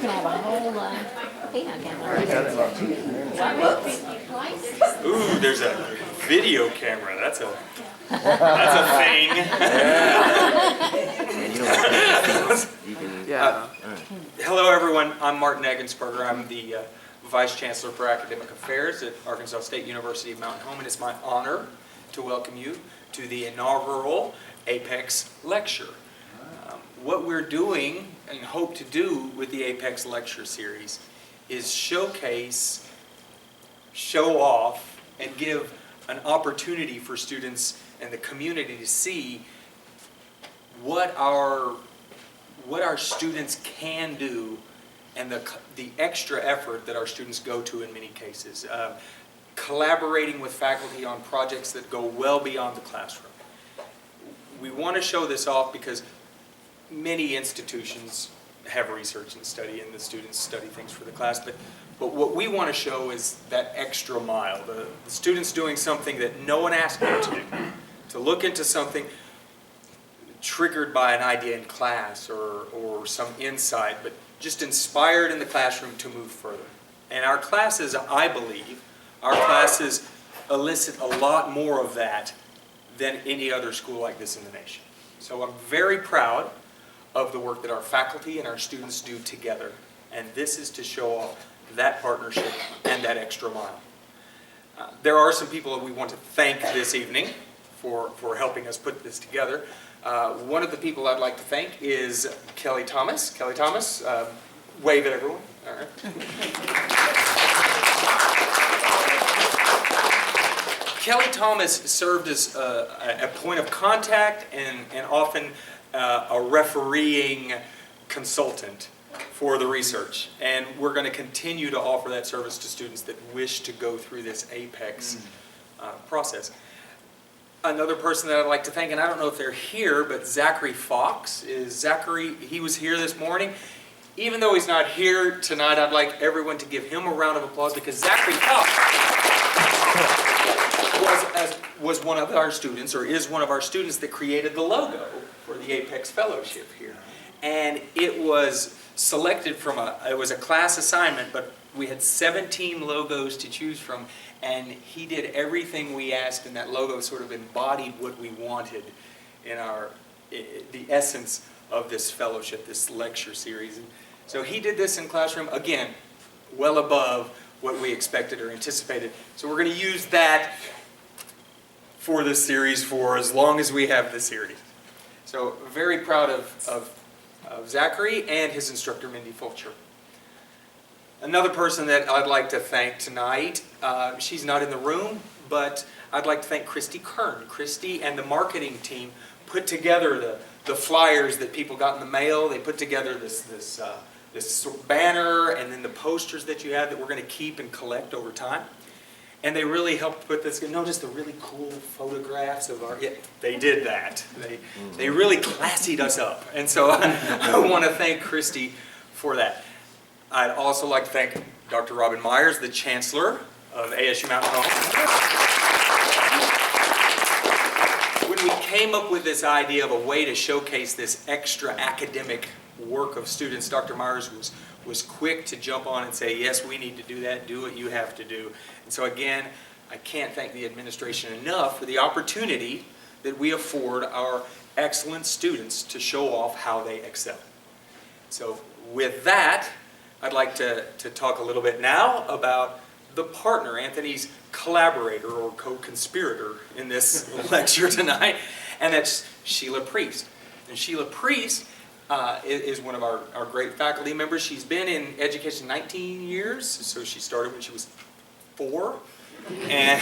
can have a whole peanut gallery. Ooh, there's a video camera. That's a thing. Hello, everyone. I'm Martin Eggensberger. I'm the Vice Chancellor for Academic Affairs at Arkansas State University of Mountain Home, and it's my honor to welcome you to the inaugural Apex Lecture. What we're doing and hope to do with the Apex Lecture Series is showcase, show off, and give an opportunity for students and the community to see what our students can do and the extra effort that our students go to in many cases. Collaborating with faculty on projects that go well beyond the classroom. We want to show this off because many institutions have research and study, and the students study things for the class, but what we want to show is that extra mile, the students doing something that no one asked them to do, to look into something triggered by an idea in class or some insight, but just inspired in the classroom to move further. And our classes, I believe, our classes elicit a lot more of that than any other school like this in the nation. So I'm very proud of the work that our faculty and our students do together. And this is to show off that partnership and that extra mile. There are some people that we want to thank this evening for helping us put this together. One of the people I'd like to thank is Kelly Thomas. Kelly Thomas, wave at everyone. All right. Kelly Thomas served as a point of contact and often a refereeing consultant for the research. And we're going to continue to offer that service to students that wish to go through this APEX process. Another person that I'd like to thank, and I don't know if they're here, but Zachary Fox. He was here this morning. Even though he's not here tonight, I'd like everyone to give him a round of applause because Zachary Fox was one of our students, or is one of our students, that created the logo for the Apex Fellowship here. And it was selected from it was a class assignment, but we had 17 logos to choose from, and he did everything we asked, and that logo sort of embodied what we wanted in the essence of this fellowship, this lecture series. And so he did this in classroom, again, well above what we expected or anticipated. So we're going to use that for this series for as long as we have the series. So very proud of Zachary and his instructor, Mindy Fulcher. Another person that I'd like to thank tonight, she's not in the room, but I'd like to thank Christy Kern. Christy and the marketing team put together the flyers that people got in the mail. They put together this banner and then the posters that you have that we're going to keep and collect over time. And they really helped put this. Notice the really cool photographs of our. Yeah, they did that. They really classied us up, and so I want to thank Christy for that. I'd also like to thank Dr. Robin Myers, the Chancellor of ASU Mountain Home. When we came up with this idea of a way to showcase this extra academic work of students, Dr. Myers was quick to jump on and say, yes, we need to do that, do what you have to do. And so again, I can't thank the administration enough for the opportunity that we afford our excellent students to show off how they excel. So with that, I'd like to talk a little bit now about the partner, Anthony's collaborator or co-conspirator in this lecture tonight, and that's Sheila Priest. And Sheila Priest is one of our great faculty members. She's been in education 19 years, so she started when she was 4. And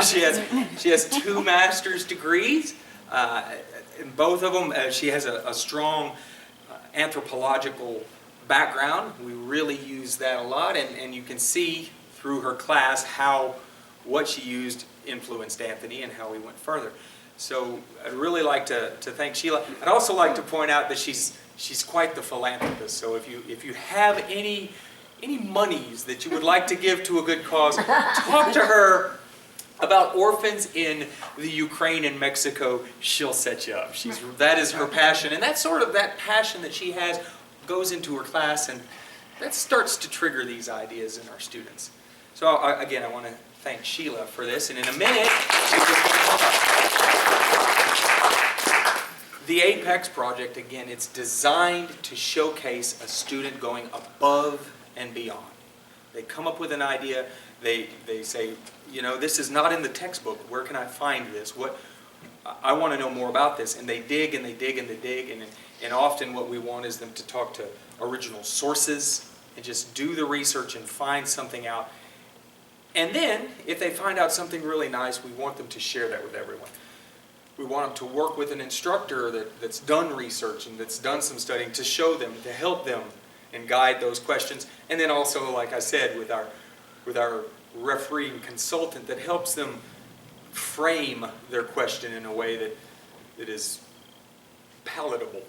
she has 2 master's degrees. In both of them, she has a strong anthropological background. We really use that a lot, and you can see through her class how what she used influenced Anthony and how we went further. So I'd really like to thank Sheila. I'd also like to point out that she's quite the philanthropist. So if you have any monies that you would like to give to a good cause, talk to her about orphans in the Ukraine and Mexico. She'll set you up. That is her passion, and that's sort of that passion that she has goes into her class, and that starts to trigger these ideas in our students. So again, I want to thank Sheila for this, and in a minute, the Apex project, again, it's designed to showcase a student going above and beyond. They come up with an idea, they say, you know, this is not in the textbook, where can I find this? I want to know more about this, and they dig and they dig and they dig, and often what we want is them to talk to original sources and just do the research and find something out. And then, if they find out something really nice, we want them to share that with everyone. We want them to work with an instructor that's done research and that's done some studying to show them, to help them and guide those questions. And then also, like I said, with our refereeing consultant that helps them frame their question in a way that is palatable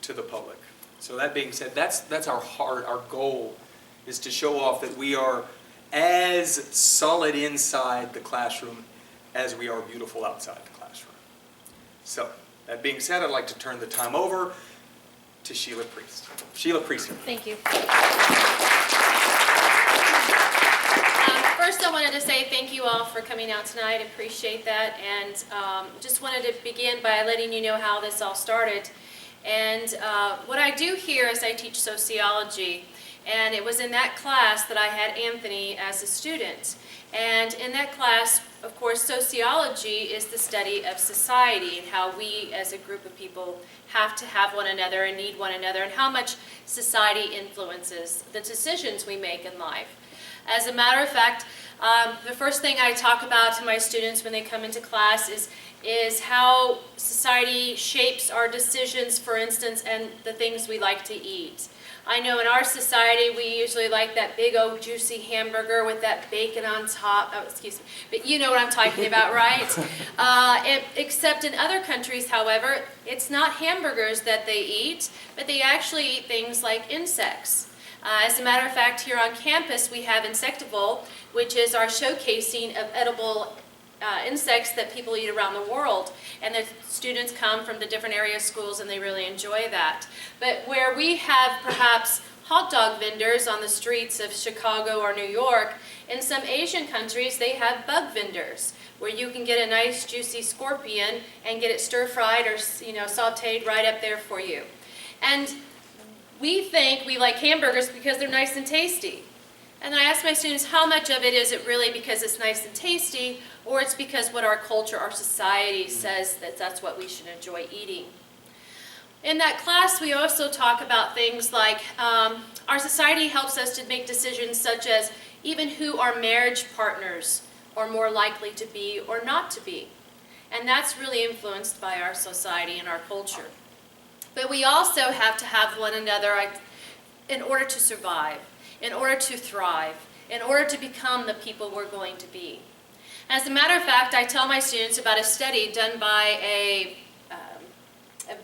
to the public. So that being said, that's our heart, our goal is to show off that we are as solid inside the classroom as we are beautiful outside the classroom. So, that being said, I'd like to turn the time over to Sheila Priest. Sheila Priest. Thank you. First, I wanted to say thank you all for coming out tonight. I appreciate that. And just wanted to begin by letting you know how this all started. And what I do here is I teach sociology. And it was in that class that I had Anthony as a student. And in that class, of course, sociology is the study of society and how we as a group of people have to have one another and need one another and how much society influences the decisions we make in life. As a matter of fact, the first thing I talk about to my students when they come into class is how society shapes our decisions, for instance, and the things we like to eat. I know in our society we usually like that big old juicy hamburger with that bacon on top. Oh, excuse me, but you know what I'm talking about, right? Except in other countries, however, it's not hamburgers that they eat, but they actually eat things like insects. As a matter of fact, here on campus we have Insectivore, which is our showcasing of edible insects that people eat around the world, and the students come from the different area schools and they really enjoy that. But where we have perhaps hot dog vendors on the streets of Chicago or New York, in some Asian countries they have bug vendors where you can get a nice juicy scorpion and get it stir-fried or sauteed right up there for you. And we think we like hamburgers because they're nice and tasty. And I ask my students, how much of it is it really because it's nice and tasty, or it's because what our culture, our society says that that's what we should enjoy eating? In that class, we also talk about things like our society helps us to make decisions such as even who our marriage partners are more likely to be or not to be. And that's really influenced by our society and our culture. But we also have to have one another in order to survive, in order to thrive, in order to become the people we're going to be. As a matter of fact, I tell my students about a study done by a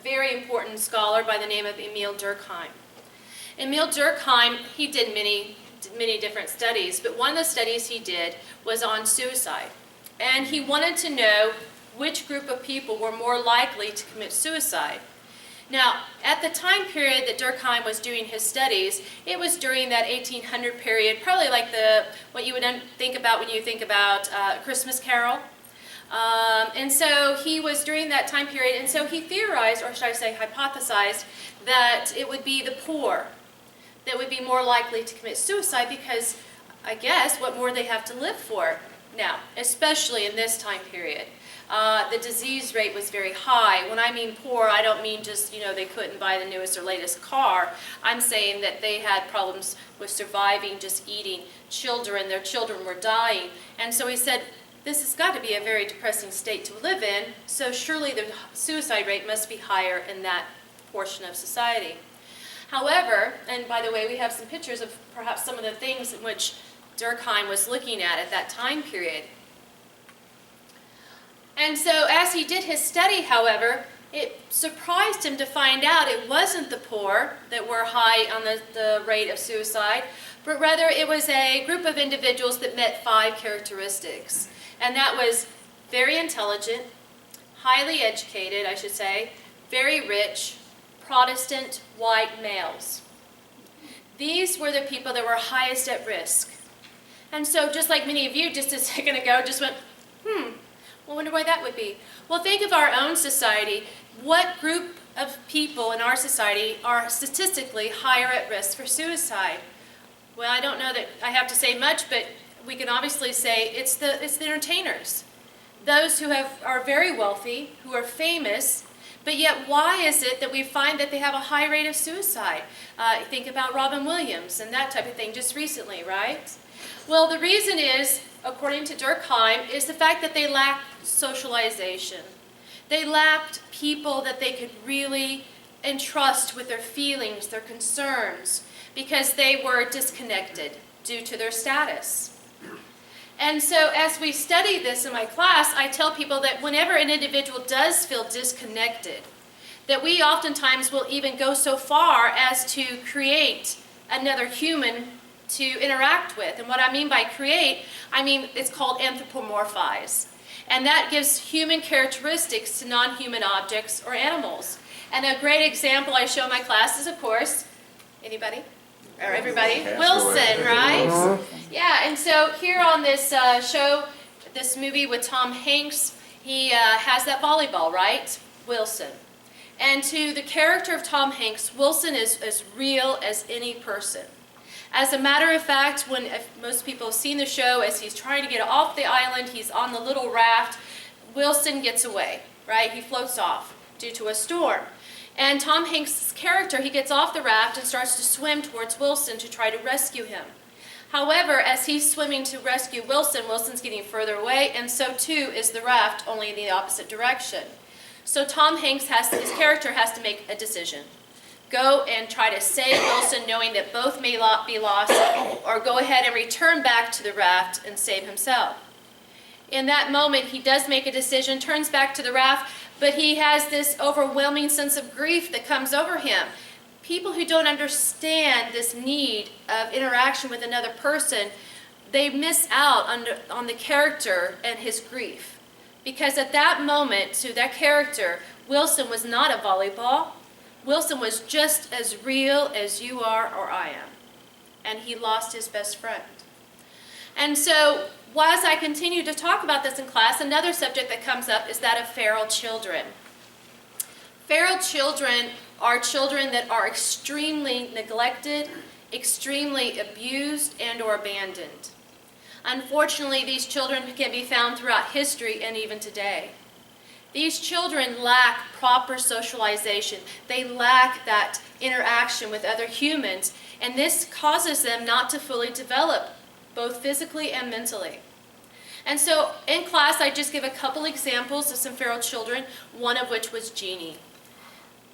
very important scholar by the name of Emil Durkheim. Emil Durkheim, he did many different studies, but one of the studies he did was on suicide. And he wanted to know which group of people were more likely to commit suicide. Now, at the time period that Durkheim was doing his studies, it was during that 1800 period, probably like what you would think about when you think about Christmas Carol. And so he was during that time period, and so he theorized, or should I say hypothesized, that it would be the poor that would be more likely to commit suicide because, I guess, what more they have to live for now, especially in this time period. The disease rate was very high. When I mean poor, I don't mean just, they couldn't buy the newest or latest car. I'm saying that they had problems with surviving, just eating. Their children were dying. And so he said, this has got to be a very depressing state to live in, so surely the suicide rate must be higher in that portion of society. However, and by the way, we have some pictures of perhaps some of the things in which Durkheim was looking at that time period. And so as he did his study, however, it surprised him to find out it wasn't the poor that were high on the rate of suicide, but rather it was a group of individuals that met 5 characteristics. And that was very intelligent, highly educated, I should say, very rich, Protestant white males. These were the people that were highest at risk. And so just like many of you just a second ago just went, well, I wonder why that would be. Well, think of our own society. What group of people in our society are statistically higher at risk for suicide? Well, I don't know that I have to say much, but we can obviously say it's the entertainers. Those who are very wealthy, who are famous, but yet why is it that we find that they have a high rate of suicide? Think about Robin Williams and that type of thing just recently, right? Well, the reason is, according to Durkheim, is the fact that they lacked socialization. They lacked people that they could really entrust with their feelings, their concerns, because they were disconnected due to their status. And so as we study this in my class, I tell people that whenever an individual does feel disconnected, that we oftentimes will even go so far as to create another human to interact with. And what I mean by create, I mean it's called anthropomorphize. And that gives human characteristics to non-human objects or animals. And a great example I show in my class is, of course, anybody? Or everybody? Wilson, right? Yeah, and so here on this show, this movie with Tom Hanks, he has that volleyball, right? Wilson. And to the character of Tom Hanks, Wilson is as real as any person. As a matter of fact, if most people have seen the show, as he's trying to get off the island, he's on the little raft, Wilson gets away, right? He floats off due to a storm. And Tom Hanks' character, he gets off the raft and starts to swim towards Wilson to try to rescue him. However, as he's swimming to rescue Wilson, Wilson's getting further away, and so too is the raft, only in the opposite direction. So Tom Hanks, his character has to make a decision. Go and try to save Wilson, knowing that both may be lost, or go ahead and return back to the raft and save himself. In that moment, he does make a decision, turns back to the raft, but he has this overwhelming sense of grief that comes over him. People who don't understand this need of interaction with another person, they miss out on the character and his grief. Because at that moment, to that character, Wilson was not a volleyball. Wilson was just as real as you are or I am. And he lost his best friend. And so, as I continue to talk about this in class, another subject that comes up is that of feral children. Feral children are children that are extremely neglected, extremely abused, and or abandoned. Unfortunately, these children can be found throughout history and even today. These children lack proper socialization. They lack that interaction with other humans, and this causes them not to fully develop, both physically and mentally. And so in class, I just give a couple examples of some feral children, one of which was Jeannie.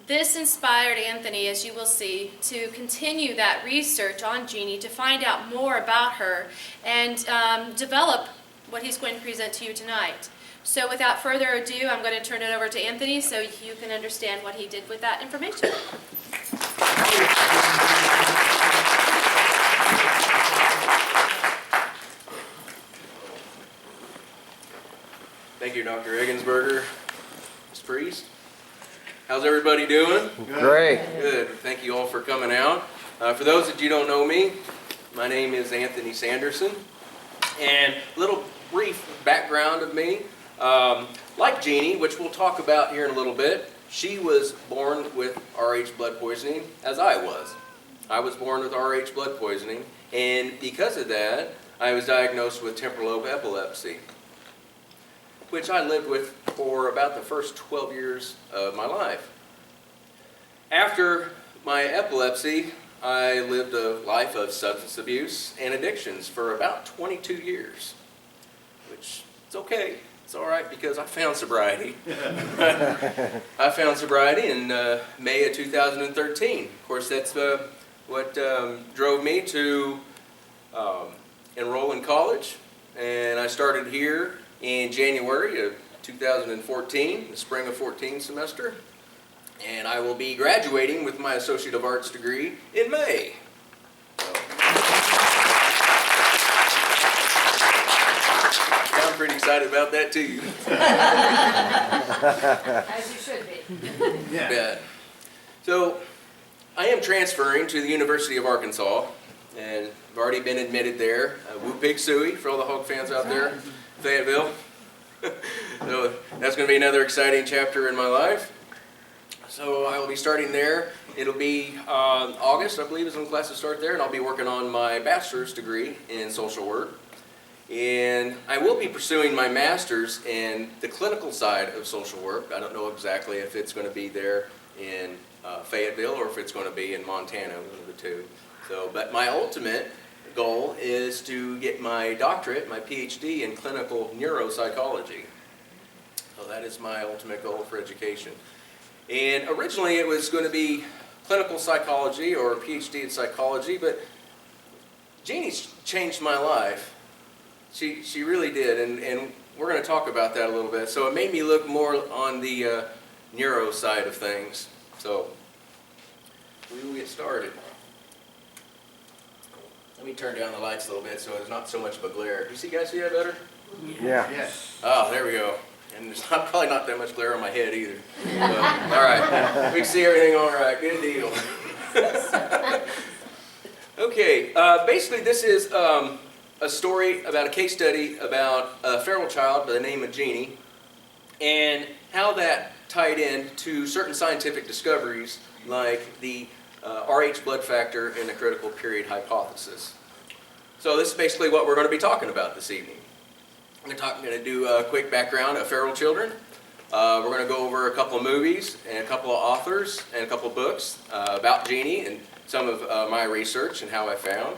This inspired Anthony, as you will see, to continue that research on Jeannie, to find out more about her and develop what he's going to present to you tonight. So without further ado, I'm going to turn it over to Anthony so you can understand what he did with that information. Thank you, Dr. Eggensberger. Ms. Priest. How's everybody doing? Great. Good. Thank you all for coming out. For those that you don't know me, my name is Anthony Sanderson. And a little brief background of me. Like Jeannie, which we'll talk about here in a little bit, she was born with Rh blood poisoning, as I was. I was born with Rh blood poisoning, and because of that, I was diagnosed with temporal lobe epilepsy, which I lived with for about the first 12 years of my life. After my epilepsy, I lived a life of substance abuse and addictions for about 22 years, which is okay. It's all right because I found sobriety. I found sobriety in May of 2013. Of course, that's what drove me to enroll in college, and I started here in January of 2014, the spring of 14 semester, and I will be graduating with my Associate of Arts degree in May. I'm pretty excited about that too. As you should be. Bet. So I am transferring to the University of Arkansas, and I've already been admitted there. Woo Pig Sooie for all the Hog fans out there, Fayetteville. So that's going to be another exciting chapter in my life. So I will be starting there. It'll be August, I believe, is when classes start there, and I'll be working on my bachelor's degree in social work. And I will be pursuing my master's in the clinical side of social work. I don't know exactly if it's going to be there in Fayetteville or if it's going to be in Montana, one of the two. So, but my ultimate goal is to get my doctorate, my PhD in clinical neuropsychology. So that is my ultimate goal for education. And originally it was going to be clinical psychology or a PhD in psychology, but Jeannie's changed my life. She really did, and we're going to talk about that a little bit. So it made me look more on the neuro side of things. So we will get started. Let me turn down the lights a little bit so there's not so much of a glare. You guys see that better? Yeah. Yes. Oh, there we go. And there's probably not that much glare on my head either. So, all right. We can see everything all right. Good deal. Okay. Basically, this is a story about a case study about a feral child by the name of Jeannie and how that tied in to certain scientific discoveries like the Rh blood factor and the critical period hypothesis. So this is basically what we're going to be talking about this evening. I'm going to do a quick background of feral children. We're going to go over a couple of movies and a couple of authors and a couple of books about Jeannie and some of my research and how I found.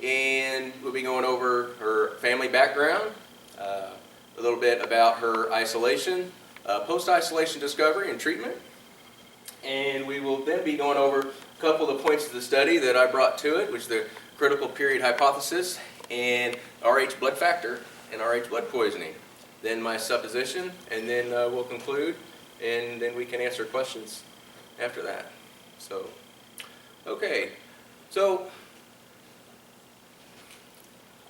And we'll be going over her family background, a little bit about her isolation, post-isolation discovery and treatment. And we will then be going over a couple of the points of the study that I brought to it, which is the critical period hypothesis and Rh blood factor and Rh blood poisoning. Then my supposition, and then we'll conclude, and then we can answer questions after that. So, okay. So,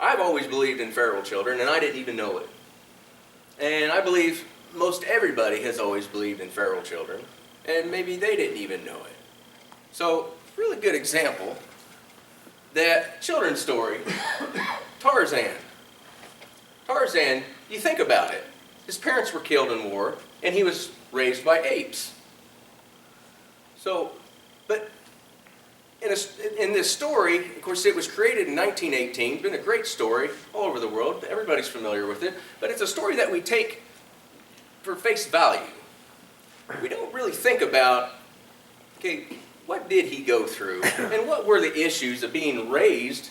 I've always believed in feral children, and I didn't even know it. And I believe most everybody has always believed in feral children, and maybe they didn't even know it. So, really good example, that children's story, Tarzan. Tarzan, you think about it. His parents were killed in war, and he was raised by apes. So, but in this story, of course, it was created in 1918. It's been a great story all over the world. Everybody's familiar with it. But it's a story that we take for face value. We don't really think about, okay, what did he go through? And what were the issues of being raised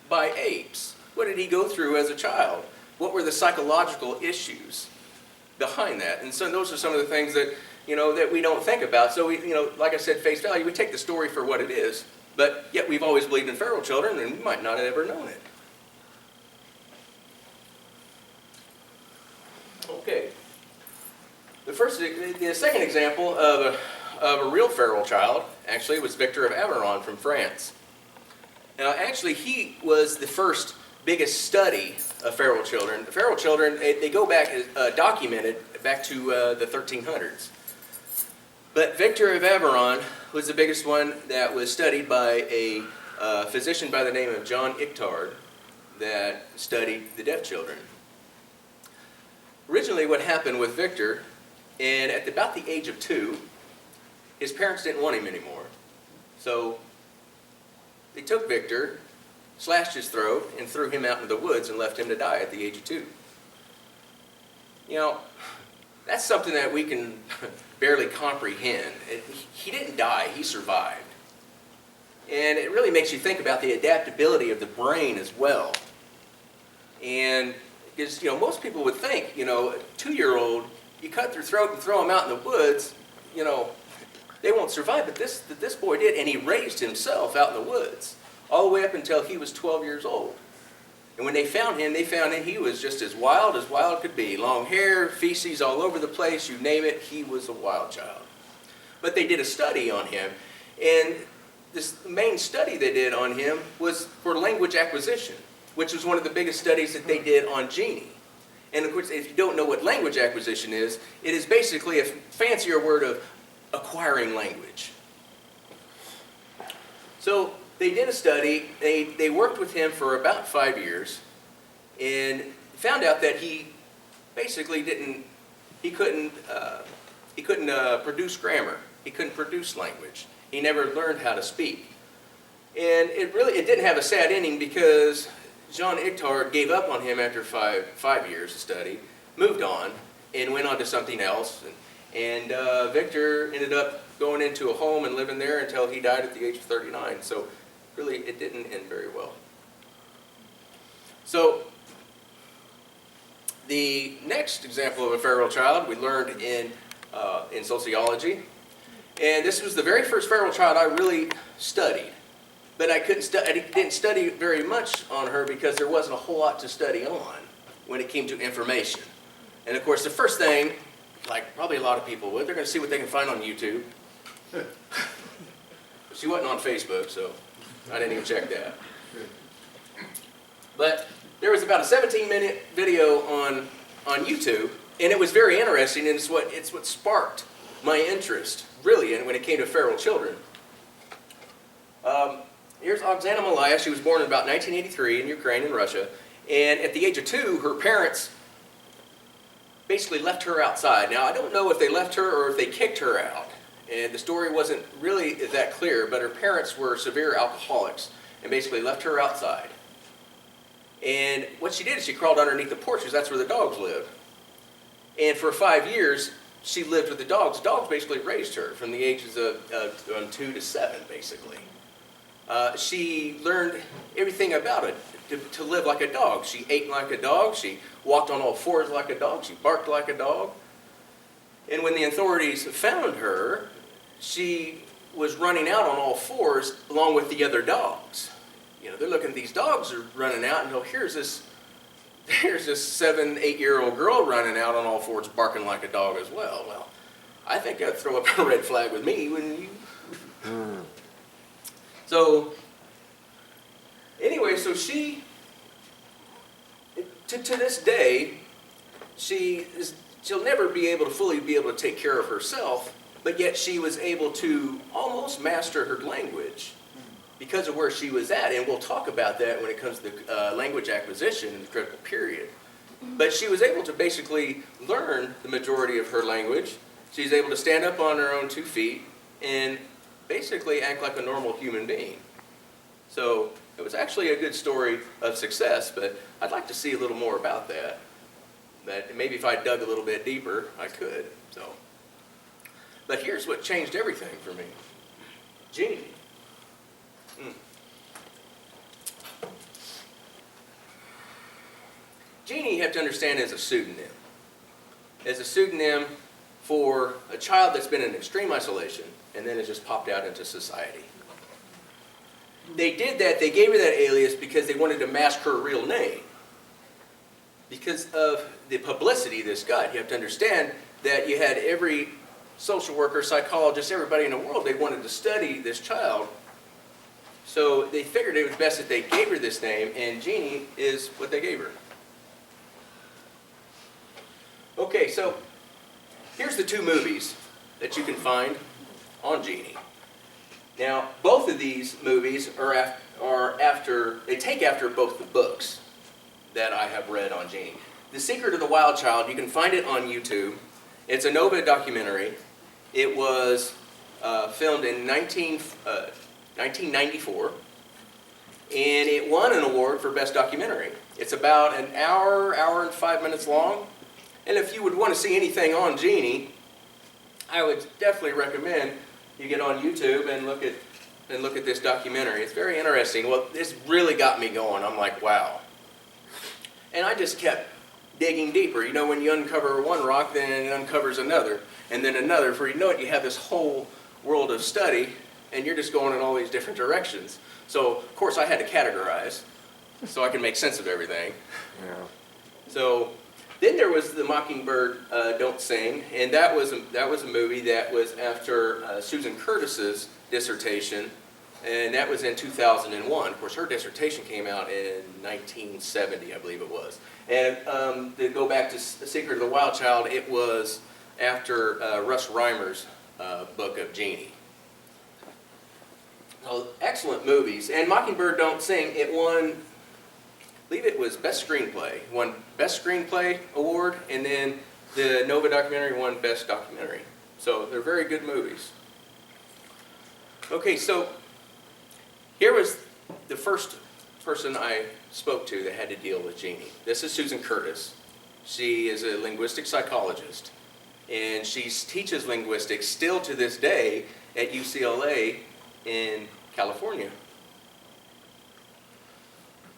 by apes? What did he go through as a child? What were the psychological issues behind that? And so those are some of the things that, that we don't think about. So we, like I said, face value, we take the story for what it is, but yet we've always believed in feral children and we might not have ever known it. Okay. The second example of a real feral child, actually, was Victor of Aveyron from France. Now, actually, he was the first biggest study of feral children. Feral children, they go back, documented back to the 1300s. But Victor of Aveyron was the biggest one that was studied by a physician by the name of John Ichtard that studied the deaf children. Originally, what happened with Victor, and at about the age of 2, his parents didn't want him anymore. So they took Victor, slashed his throat, and threw him out into the woods and left him to die at the age of 2. That's something that we can barely comprehend. He didn't die, he survived. And it really makes you think about the adaptability of the brain as well. And because, most people would think, a 2-year-old, you cut their throat and throw them out in the woods, they won't survive. But this boy did, and he raised himself out in the woods all the way up until he was 12 years old. And when they found him he was just as wild could be. Long hair, feces all over the place, you name it, he was a wild child. But they did a study on him, and this main study they did on him was for language acquisition, which was one of the biggest studies that they did on Jeannie. And of course, if you don't know what language acquisition is, it is basically a fancier word of acquiring language. So they did a study. They worked with him for about 5 years and found out that he basically couldn't produce grammar. He couldn't produce language. He never learned how to speak. And it didn't have a sad ending because Jean Ictard gave up on him after five years of study, moved on, and went on to something else. And Victor ended up going into a home and living there until he died at the age of 39. So really, it didn't end very well. So the next example of a feral child we learned in sociology. And this was the very first feral child I really studied. But I didn't study very much on her because there wasn't a whole lot to study on when it came to information. And of course, the first thing, like probably a lot of people would, they're going to see what they can find on YouTube. She wasn't on Facebook, so I didn't even check that. But there was about a 17-minute video on YouTube, and it was very interesting, and it's what sparked my interest, really, when it came to feral children. Here's Oksana Malaya. She was born in about 1983 in Ukraine in Russia, and at the age of 2, her parents basically left her outside. Now, I don't know if they left her or if they kicked her out, and the story wasn't really that clear, but her parents were severe alcoholics and basically left her outside. And what she did is she crawled underneath the porch because that's where the dogs live. And for 5 years, she lived with the dogs. Dogs basically raised her from the ages of 2 to 7, basically. She learned everything about it, to live like a dog. She ate like a dog. She walked on all fours like a dog. She barked like a dog. And when the authorities found her, she was running out on all fours along with the other dogs. You know, they're looking at these dogs are running out, and here's this 7, 8-year-old girl running out on all fours barking like a dog as well. Well, I think that'd throw up a red flag with me, wouldn't you? So, anyway, so she, to this day, she'll never be able to fully take care of herself, but yet she was able to almost master her language because of where she was at, and we'll talk about that when it comes to language acquisition in the critical period. But she was able to basically learn the majority of her language. She's able to stand up on her own 2 feet and basically act like a normal human being. So it was actually a good story of success, but I'd like to see a little more about that. That maybe if I dug a little bit deeper, I could. So, but here's what changed everything for me. Jeannie. Jeannie, you have to understand, is a pseudonym. As a pseudonym for a child that's been in extreme isolation and then has just popped out into society. They did that, they gave her that alias because they wanted to mask her real name. Because of the publicity this got, you have to understand that you had every social worker, psychologist, everybody in the world, they wanted to study this child. So they figured it was best that they gave her this name, and Jeannie is what they gave her. Okay, so here's the 2 movies that you can find on Jeannie. Now, both of these movies they take after both the books that I have read on Jeannie. The Secret of the Wild Child, you can find it on YouTube. It's a Nova documentary. It was filmed in 1994, and it won an award for Best Documentary. It's about an hour and 5 minutes long. And if you would want to see anything on Jeannie, I would definitely recommend you get on YouTube and look at this documentary. It's very interesting. Well, this really got me going. I'm like, wow. And I just kept digging deeper. You know, when you uncover one rock, then it uncovers another, and then another. For you know it, you have this whole world of study, and you're just going in all these different directions. So, of course, I had to categorize so I can make sense of everything. Yeah. So then there was The Mockingbird Don't Sing, and that was a movie that was after Susan Curtis's dissertation, and that was in 2001. Of course, her dissertation came out in 1970, I believe it was. And to go back to The Secret of the Wild Child, it was after Russ Reimer's book of Jeannie. So, excellent movies. And Mockingbird Don't Sing, it won, I believe it was Best Screenplay. Won Best Screenplay award, and then the Nova documentary won Best Documentary. So they're very good movies. Okay, so here was the first person I spoke to that had to deal with Jeannie. This is Susan Curtis. She is a linguistic psychologist, and she teaches linguistics still to this day at UCLA in California.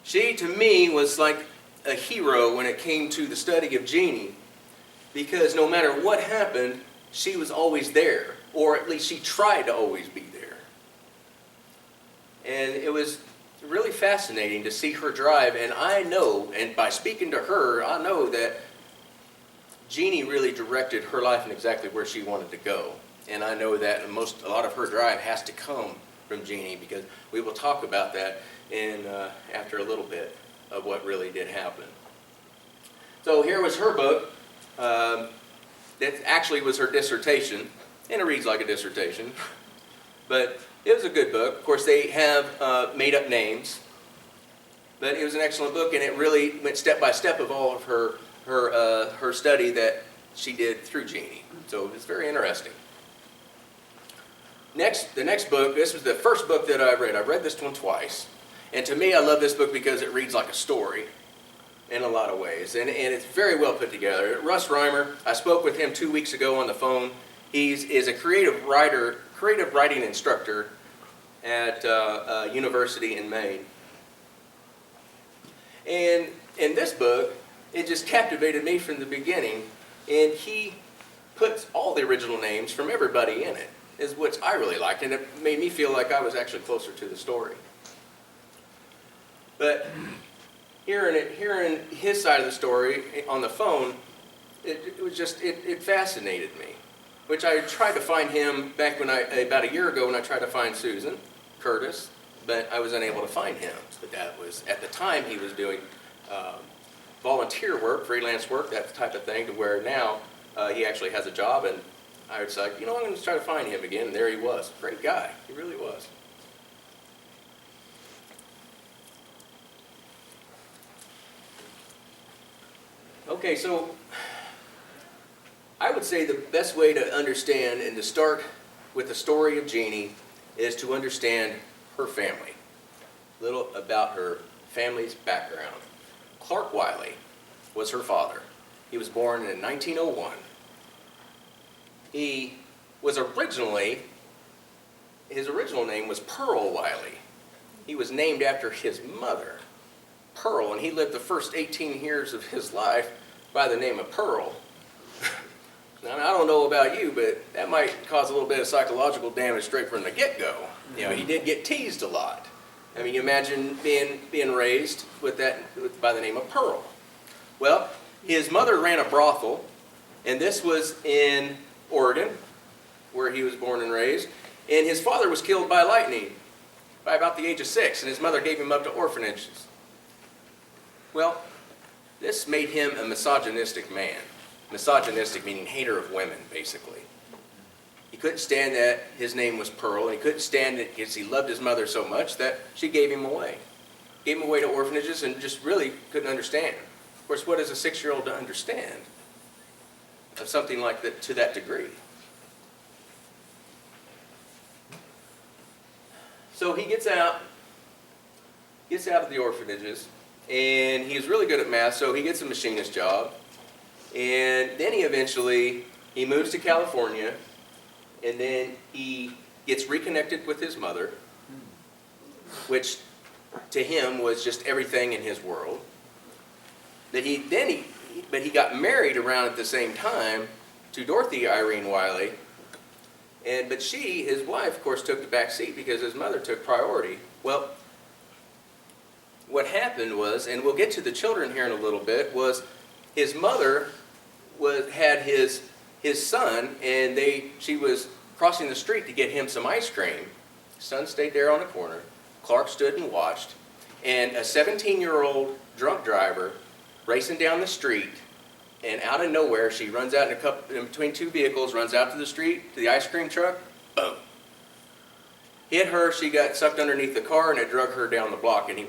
She, to me, was like a hero when it came to the study of Jeannie, because no matter what happened, she was always there, or at least she tried to always be there. And it was really fascinating to see her drive, and I know, and by speaking to her, I know that Jeannie really directed her life in exactly where she wanted to go. And I know that a lot of her drive has to come from Jeannie, because we will talk about that in after a little bit of what really did happen. So here was her book. That actually was her dissertation, and it reads like a dissertation, but it was a good book. Of course, they have made up names, but it was an excellent book, and it really went step by step of all of her study that she did through Jeannie. So it's very interesting. The next book, this was the first book that I read. I read this one twice, and to me, I love this book because it reads like a story in a lot of ways, and it's very well put together. Russ Reimer, I spoke with him 2 weeks ago on the phone. He is a creative writing instructor at a university in Maine. And in this book, it just captivated me from the beginning, and he puts all the original names from everybody in it, is what I really liked, and it made me feel like I was actually closer to the story. But hearing his side of the story on the phone, it fascinated me. Which I tried to find him back about a year ago when I tried to find Susan Curtis, but I was unable to find him. But that was, at the time, he was doing volunteer work, freelance work, that type of thing, to where now he actually has a job, and I was like, I'm going to try to find him again, and there he was. Great guy, he really was. Okay, so I would say the best way to understand and to start with the story of Jeannie is to understand her family. A little about her family's background. Clark Wiley was her father. He was born in 1901. He was his original name was Pearl Wiley. He was named after his mother, Pearl, and he lived the first 18 years of his life by the name of Pearl. Now, I don't know about you, but that might cause a little bit of psychological damage straight from the get-go. He did get teased a lot. I mean, you imagine being raised by the name of Pearl. Well, his mother ran a brothel, and this was in Oregon, where he was born and raised. And his father was killed by lightning by about the age of 6, and his mother gave him up to orphanages. Well, this made him a misogynistic man. Misogynistic meaning hater of women, basically. He couldn't stand that his name was Pearl, and he couldn't stand it because he loved his mother so much that she gave him away. Gave him away to orphanages and just really couldn't understand. Of course, what is a 6-year-old to understand of something like that to that degree? So he gets out of the orphanages, and he's really good at math, so he gets a machinist job. And then he moves to California, and then he gets reconnected with his mother, which to him was just everything in his world. But he got married around at the same time to Dorothy Irene Wiley, but his wife, of course, took the back seat because his mother took priority. Well, what happened was, and we'll get to the children here in a little bit, was his mother had his son, and she was crossing the street to get him some ice cream. His son stayed there on the corner. Clark stood and watched, and a 17-year-old drunk driver racing down the street and out of nowhere, she runs out in between two vehicles, runs out to the street, to the ice cream truck, boom. Hit her, she got sucked underneath the car, and it drug her down the block, and he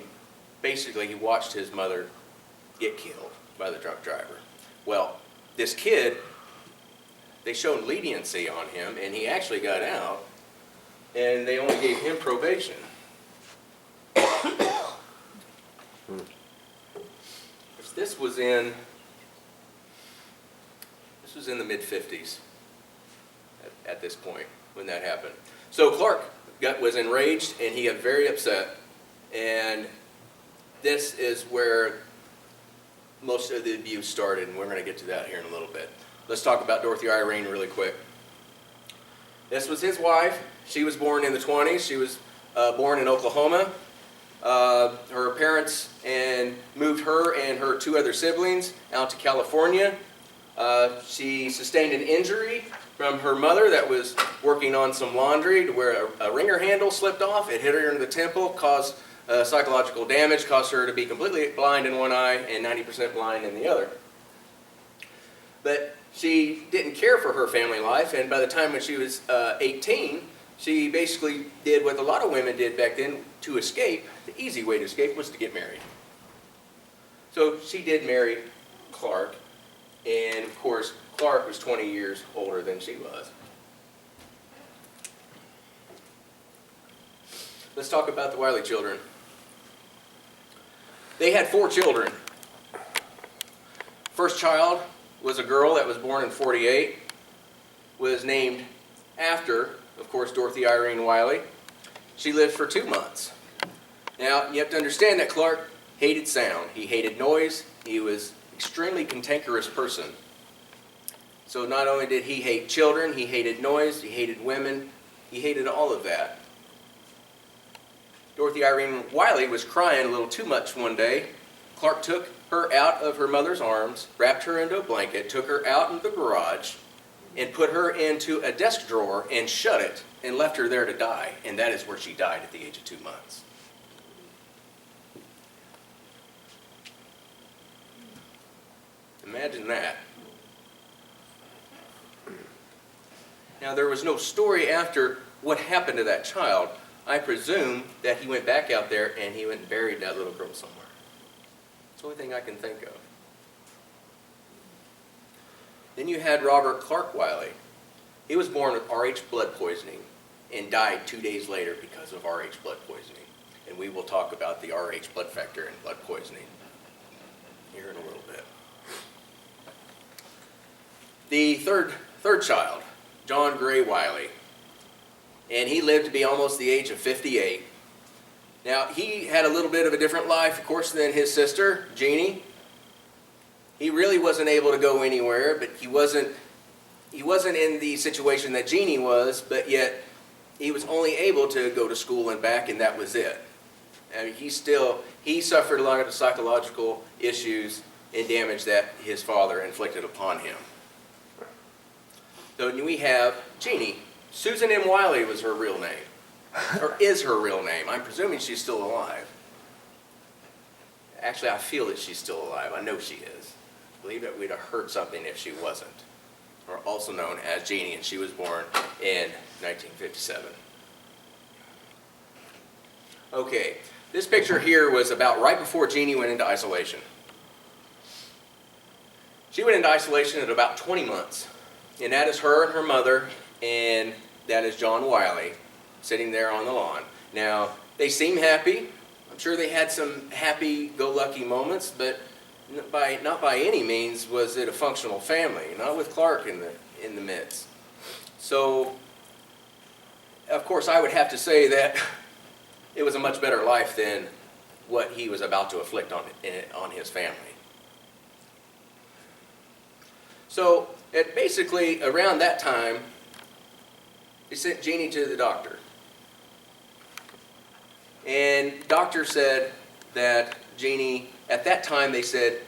watched his mother get killed by the truck driver. Well, this kid, they showed leniency on him, and he actually got out, and they only gave him probation. This was in the mid-50s at this point when that happened. So Clark was enraged, and he got very upset, and this is where most of the abuse started, and we're going to get to that here in a little bit. Let's talk about Dorothy Irene really quick. This was his wife. She was born in the 20s. She was born in Oklahoma. Her parents moved her and her two other siblings out to California. She sustained an injury from her mother that was working on some laundry to where a wringer handle slipped off. It hit her in the temple, caused psychological damage, caused her to be completely blind in one eye and 90% blind in the other. But she didn't care for her family life, and by the time when she was 18, she basically did what a lot of women did back then to escape. The easy way to escape was to get married. So she did marry Clark, and of course, Clark was 20 years older than she was. Let's talk about the Wiley children. They had 4 children. First child was a girl that was born in '48, was named after, of course, Dorothy Irene Wiley. She lived for 2 months. Now, you have to understand that Clark hated sound. He hated noise. He was an extremely cantankerous person. So not only did he hate children, he hated noise, he hated women, he hated all of that. Dorothy Irene Wiley was crying a little too much one day. Clark took her out of her mother's arms, wrapped her into a blanket, took her out into the garage, and put her into a desk drawer and shut it and left her there to die. And that is where she died at the age of 2 months. Imagine that. Now, there was no story after what happened to that child. I presume that he went back out there and he went and buried that little girl somewhere. It's the only thing I can think of. Then you had Robert Clark Wiley. He was born with Rh blood poisoning and died 2 days later because of Rh blood poisoning. And we will talk about the Rh blood factor in blood poisoning here in a little bit. The third child, John Gray Wiley, and he lived to be almost the age of 58. Now, he had a little bit of a different life, of course, than his sister, Jeannie. He really wasn't able to go anywhere, but he wasn't in the situation that Jeannie was, but yet he was only able to go to school and back, and that was it. I mean, he suffered a lot of psychological issues and damage that his father inflicted upon him. So we have Jeannie. Susan M. Wiley was her real name, or is her real name. I'm presuming she's still alive. Actually, I feel that she's still alive. I know she is. I believe that we'd have heard something if she wasn't. Or also known as Jeannie, and she was born in 1957. Okay, this picture here was about right before Jeannie went into isolation. She went into isolation at about 20 months. And that is her and her mother, and that is John Wiley sitting there on the lawn. Now, they seem happy. I'm sure they had some happy-go-lucky moments, but not by any means was it a functional family, not with Clark in the midst. So, of course, I would have to say that it was a much better life than what he was about to inflict on his family. So, basically, around that time, they sent Jeannie to the doctor. And doctor said that Jeannie, at that time they said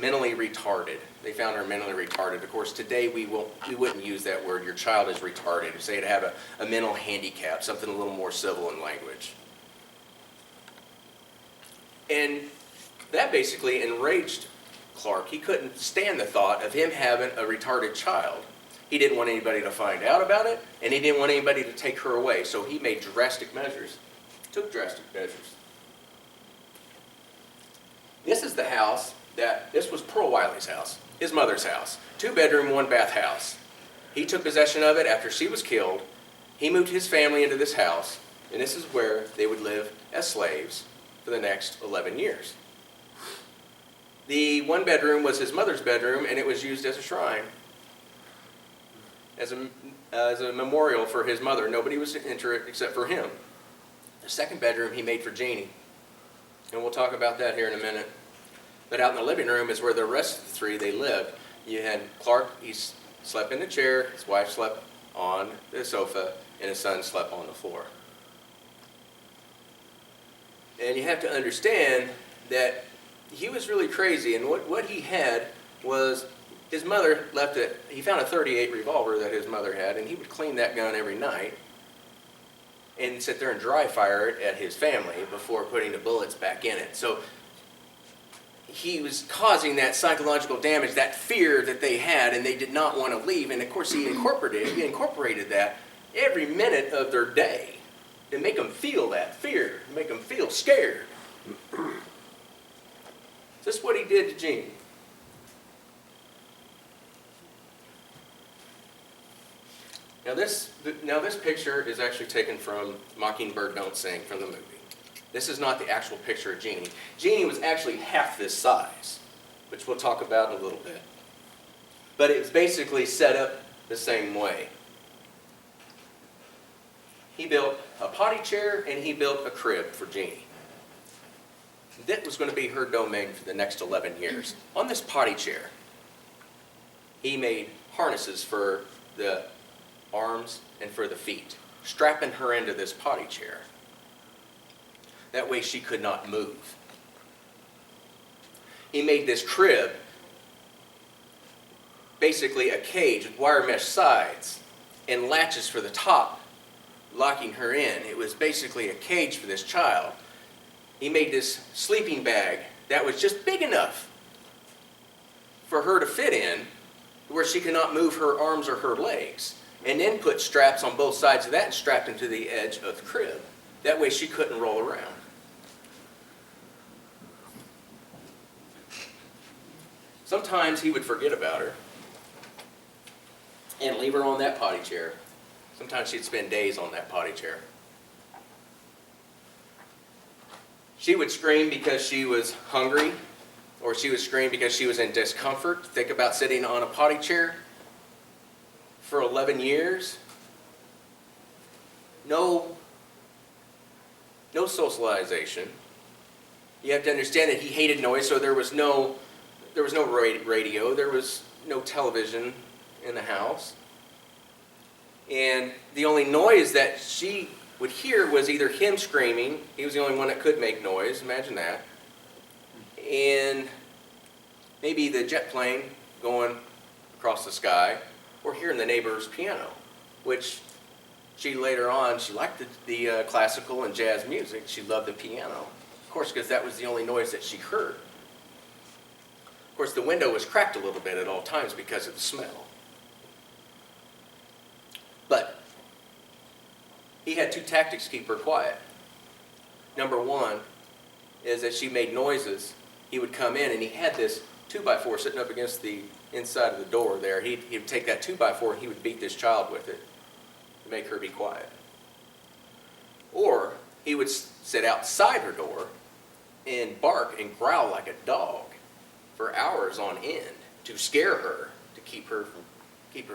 mentally retarded. They found her mentally retarded. Of course, today we wouldn't use that word. Your child is retarded. We say to have a mental handicap, something a little more civil in language. And that basically enraged Clark. He couldn't stand the thought of him having a retarded child. He didn't want anybody to find out about it, and he didn't want anybody to take her away, so he made drastic measures, took drastic measures. This is the house this was Pearl Wiley's house, his mother's house, 2-bedroom, 1-bath house. He took possession of it after she was killed. He moved his family into this house, and this is where they would live as slaves for the next 11 years. The 1-bedroom was his mother's bedroom, and it was used as a shrine, as a memorial for his mother. Nobody was to enter it except for him. The 2nd bedroom he made for Jeannie, and we'll talk about that here in a minute. But out in the living room is where the rest of the 3, they lived. You had Clark, he slept in the chair, his wife slept on the sofa, and his son slept on the floor. And you have to understand that he was really crazy, and what he had was his mother left it. He found a .38 revolver that his mother had, and he would clean that gun every night and sit there and dry fire it at his family before putting the bullets back in it. So he was causing that psychological damage, that fear that they had, and they did not want to leave. And of course, he incorporated that every minute of their day to make them feel that fear, to make them feel scared. This is what he did to Jeannie. Now this picture is actually taken from Mockingbird Don't Sing from the movie. This is not the actual picture of Jeannie. Jeannie was actually half this size, which we'll talk about in a little bit. But it was basically set up the same way. He built a potty chair and he built a crib for Jeannie. That was going to be her domain for the next 11 years. On this potty chair, he made harnesses for the arms and for the feet, strapping her into this potty chair. That way she could not move. He made this crib, basically a cage with wire mesh sides and latches for the top, locking her in. It was basically a cage for this child. He made this sleeping bag that was just big enough for her to fit in, where she could not move her arms or her legs, and then put straps on both sides of that and strapped them to the edge of the crib. That way she couldn't roll around. Sometimes he would forget about her and leave her on that potty chair. Sometimes she'd spend days on that potty chair. She would scream because she was hungry, or she would scream because she was in discomfort. Think about sitting on a potty chair for 11 years. No socialization. You have to understand that he hated noise, so there was no radio, there was no television in the house. And the only noise that she would hear was either him screaming. He was the only one that could make noise, imagine that. And maybe the jet plane going across the sky, or hearing the neighbor's piano, which she later on, she liked the classical and jazz music. She loved the piano, of course, because that was the only noise that she heard. Of course, the window was cracked a little bit at all times because of the smell. But he had 2 tactics to keep her quiet. Number 1 is that she made noises. He would come in and he had this 2x4 sitting up against the inside of the door there. He'd take that 2x4 and he would beat this child with it to make her be quiet. Or he would sit outside her door and bark and growl like a dog for hours on end to scare her, to keep her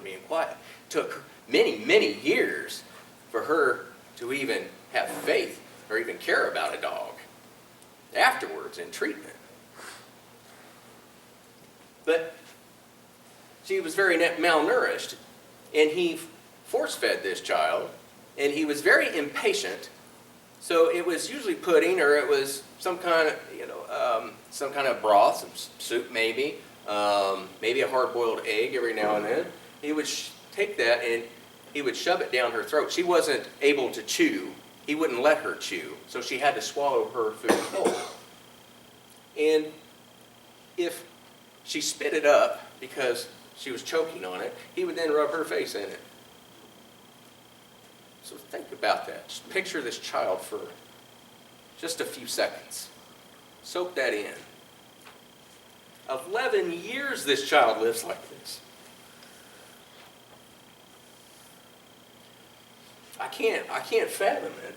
being quiet. It took many, many years for her to even have faith or even care about a dog afterwards in treatment. But she was very malnourished, and he force-fed this child, and he was very impatient. So it was usually pudding, or it was some kind of, some kind of broth, some soup maybe, maybe a hard-boiled egg every now and then. He would take that and he would shove it down her throat. She wasn't able to chew. He wouldn't let her chew, so she had to swallow her food whole. And if she spit it up because she was choking on it. He would then rub her face in it. So think about that. Just picture this child for just a few seconds. Soak that in. 11 years this child lives like this. I can't fathom it.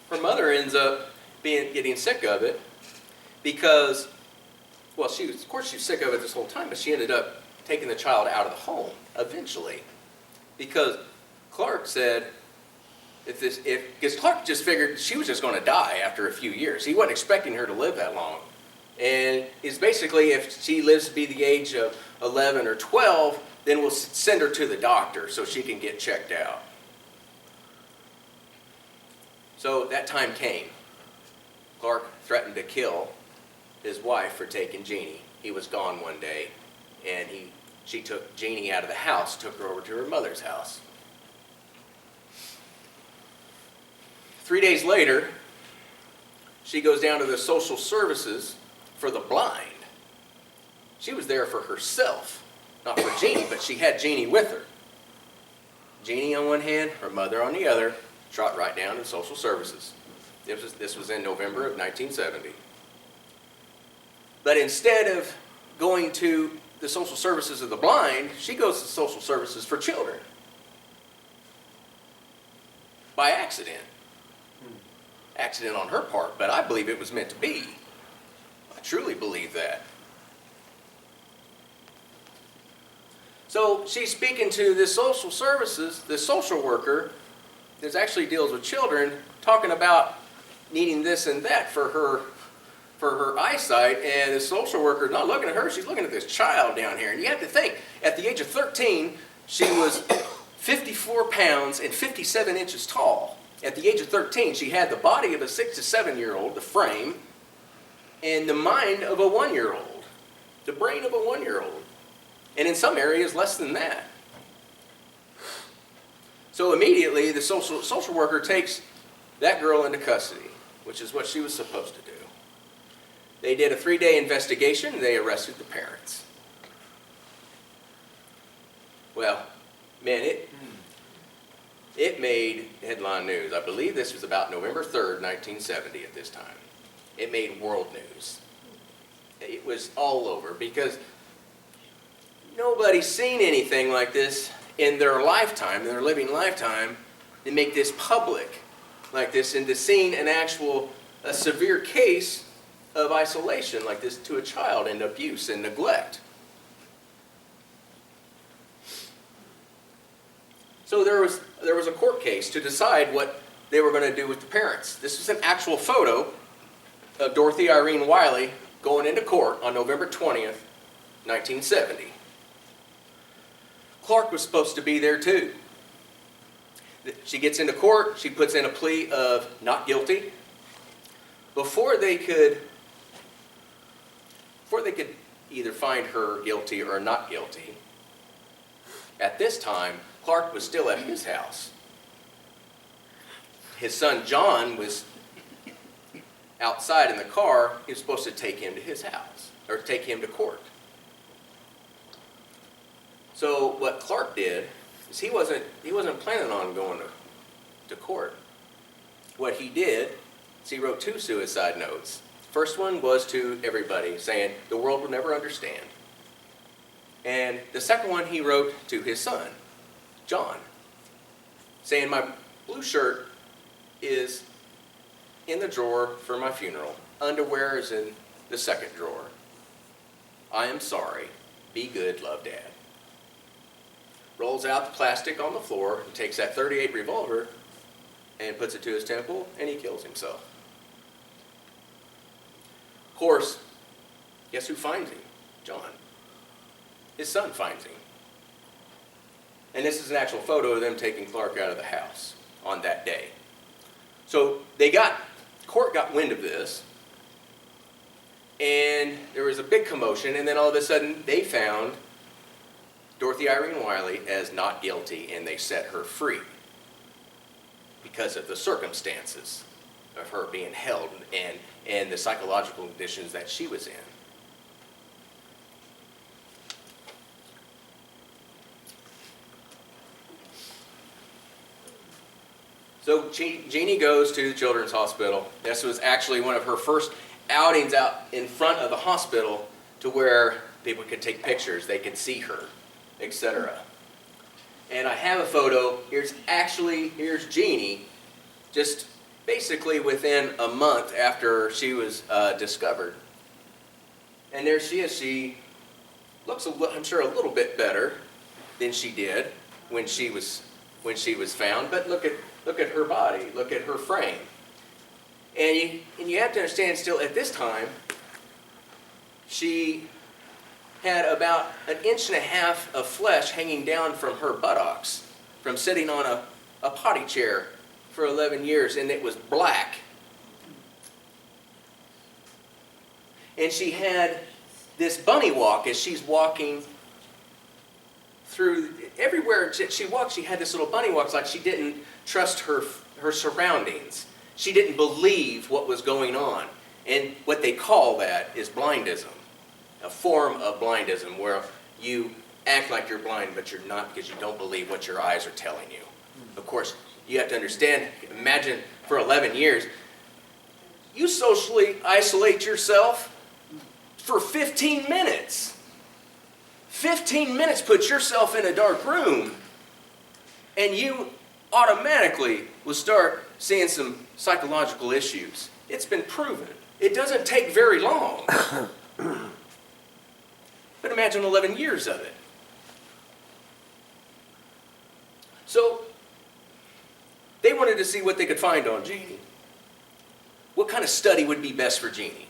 Her mother ends up getting sick of it because, well, of course she was sick of it this whole time, but she ended up taking the child out of the home eventually because Clark said, because Clark just figured she was just going to die after a few years. He wasn't expecting her to live that long. And it's basically, if she lives to be the age of 11 or 12, then we'll send her to the doctor so she can get checked out. So that time came. Clark threatened to kill his wife for taking Jeannie. He was gone one day, and she took Jeannie out of the house, took her over to her mother's house. 3 days later, she goes down to the social services for the blind. She was there for herself, not for Jeannie, but she had Jeannie with her. Jeannie on one hand, her mother on the other, trot right down to social services. This was in November of 1970. But instead of going to the social services of the blind, she goes to social services for children. By accident. Accident on her part, but I believe it was meant to be. I truly believe that. So she's speaking to this social services, this social worker that actually deals with children, talking about needing this and that for her eyesight, and the social worker is not looking at her, she's looking at this child down here. And you have to think, at the age of 13, she was 54 pounds and 57 inches tall. At the age of 13, she had the body of a 6 to 7-year-old, the frame, and the mind of a 1-year-old, the brain of a 1-year-old, and in some areas less than that. So immediately, the social worker takes that girl into custody, which is what she was supposed to do. They did a 3-day investigation, and they arrested the parents. Well, man, it made headline news. I believe this was about November 3rd, 1970 at this time. It made world news. It was all over because nobody's seen anything like this in their lifetime, in their living lifetime, to make this public like this and to see a severe case of isolation like this to a child and abuse and neglect. So there was a court case to decide what they were going to do with the parents. This was an actual photo of Dorothy Irene Wiley going into court on November 20th, 1970. Clark was supposed to be there too. She gets into court, she puts in a plea of not guilty. Before they could either find her guilty or not guilty, at this time, Clark was still at his house. His son John was outside in the car. He was supposed to take him to his house, or take him to court. So what Clark did is he wasn't planning on going to court. What he did is he wrote 2 suicide notes. First one was to everybody, saying, the world will never understand. And the second one he wrote to his son, John, saying, my blue shirt is in the drawer for my funeral. Underwear is in the second drawer. I am sorry. Be good, love, Dad. Rolls out the plastic on the floor and takes that .38 revolver and puts it to his temple, and he kills himself. Of course, guess who finds him? John. His son finds him. And this is an actual photo of them taking Clark out of the house on that day. So court got wind of this, and there was a big commotion, and then all of a sudden they found Dorothy Irene Wiley as not guilty, and they set her free because of the circumstances. of her being held and the psychological conditions that she was in. So Jeannie goes to the Children's Hospital. This was actually one of her first outings out in front of the hospital to where people could take pictures, they could see her, etc. And I have a photo. Here's Jeannie, just basically within a month after she was discovered. And there she is. She looks, I'm sure, a little bit better than she did when she was found. But look at her body. Look at her frame. And you have to understand, still at this time, she had about 1.5 inches of flesh hanging down from her buttocks from sitting on a potty chair for 11 years, and it was black. And she had this bunny walk as she's walking through everywhere she walked. She had this little bunny walk, like she didn't trust her surroundings. She didn't believe what was going on. And what they call that is blindism, a form of blindism where you act like you're blind, but you're not because you don't believe what your eyes are telling you. Of course, you have to understand, imagine for 11 years, you socially isolate yourself for 15 minutes. 15 minutes puts yourself in a dark room, and you automatically will start seeing some psychological issues. It's been proven. It doesn't take very long. But imagine 11 years of it. So, they wanted to see what they could find on Jeannie. What kind of study would be best for Jeannie?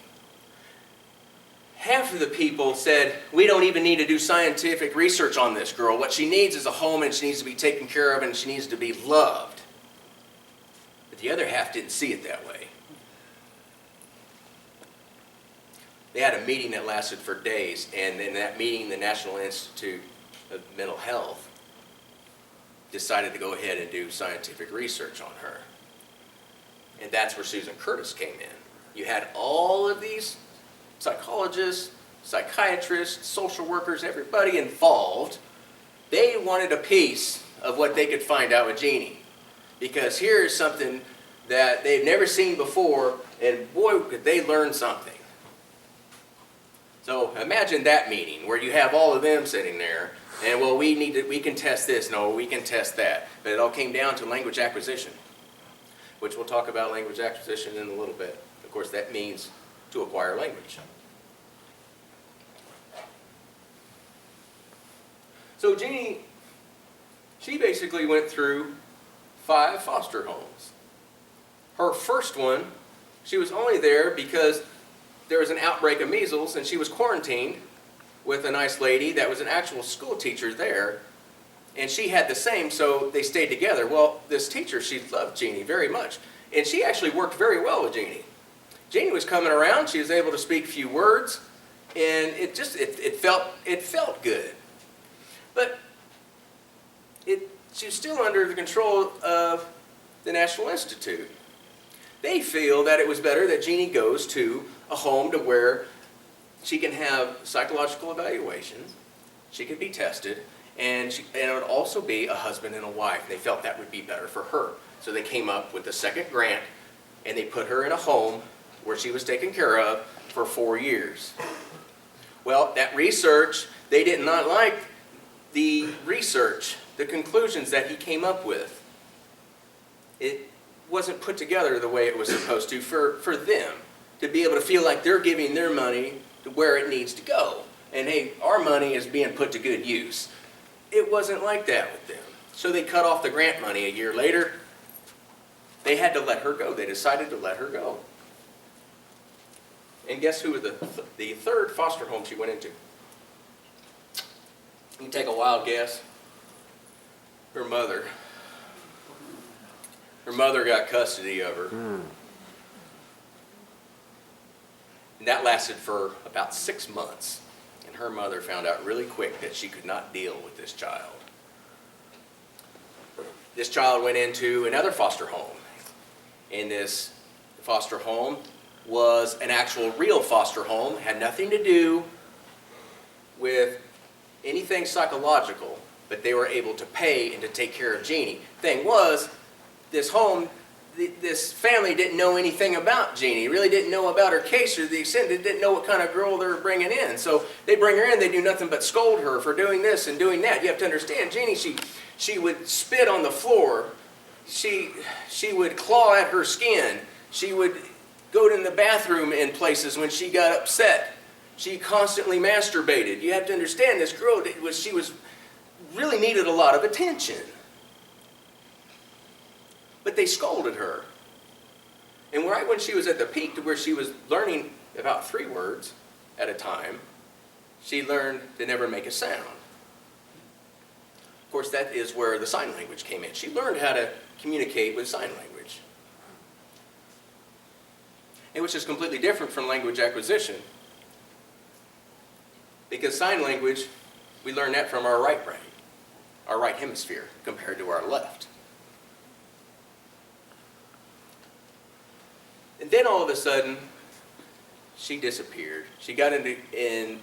Half of the people said, we don't even need to do scientific research on this girl. What she needs is a home, and she needs to be taken care of, and she needs to be loved. But the other half didn't see it that way. They had a meeting that lasted for days, and in that meeting, the National Institute of Mental Health decided to go ahead and do scientific research on her. And that's where Susan Curtis came in. You had all of these psychologists, psychiatrists, social workers, everybody involved. They wanted a piece of what they could find out with Jeannie. Because here's something that they've never seen before, and boy, could they learn something. So imagine that meeting where you have all of them sitting there, and well, we can test this, no, we can test that. But it all came down to language acquisition, which we'll talk about language acquisition in a little bit. Of course, that means to acquire language. So Jeannie, she basically went through 5 foster homes. Her first one, she was only there because there was an outbreak of measles and she was quarantined with a nice lady that was an actual school teacher there, and she had the same, so they stayed together. Well, this teacher, she loved Jeannie very much, and she actually worked very well with Jeannie. Jeannie was coming around, she was able to speak a few words, and it felt good. But she was still under the control of the National Institute. They feel that it was better that Jeannie goes to a home to where she can have psychological evaluations, she can be tested, and it would also be a husband and a wife. They felt that would be better for her. So they came up with the second grant, and they put her in a home where she was taken care of for 4 years. Well, that research, they did not like the research, the conclusions that he came up with. It wasn't put together the way it was supposed to for them to be able to feel like they're giving their money to where it needs to go. And hey, our money is being put to good use. It wasn't like that with them. So they cut off the grant money. A year later, they had to let her go. They decided to let her go. And guess who the third foster home she went into? You can take a wild guess. Her mother. Her mother got custody of her. And that lasted for about 6 months. And her mother found out really quick that she could not deal with this child. This child went into another foster home. And this foster home was an actual real foster home, had nothing to do with anything psychological, but they were able to pay and to take care of Jeannie. Thing was, this home, this family didn't know anything about Jeannie, really didn't know about her case, or to the extent they didn't know what kind of girl they were bringing in. So they bring her in, they do nothing but scold her for doing this and doing that. You have to understand, Jeannie, she would spit on the floor, she would claw at her skin, she would go in the bathroom in places when she got upset. She constantly masturbated. You have to understand, this girl, she was really needed a lot of attention. But they scolded her. And right when she was at the peak to where she was learning about 3 words at a time, she learned to never make a sound. Of course, that is where the sign language came in. She learned how to communicate with sign language. And which is completely different from language acquisition. Because sign language, we learn that from our right brain, our right hemisphere, compared to our left. And then all of a sudden, she disappeared. She got in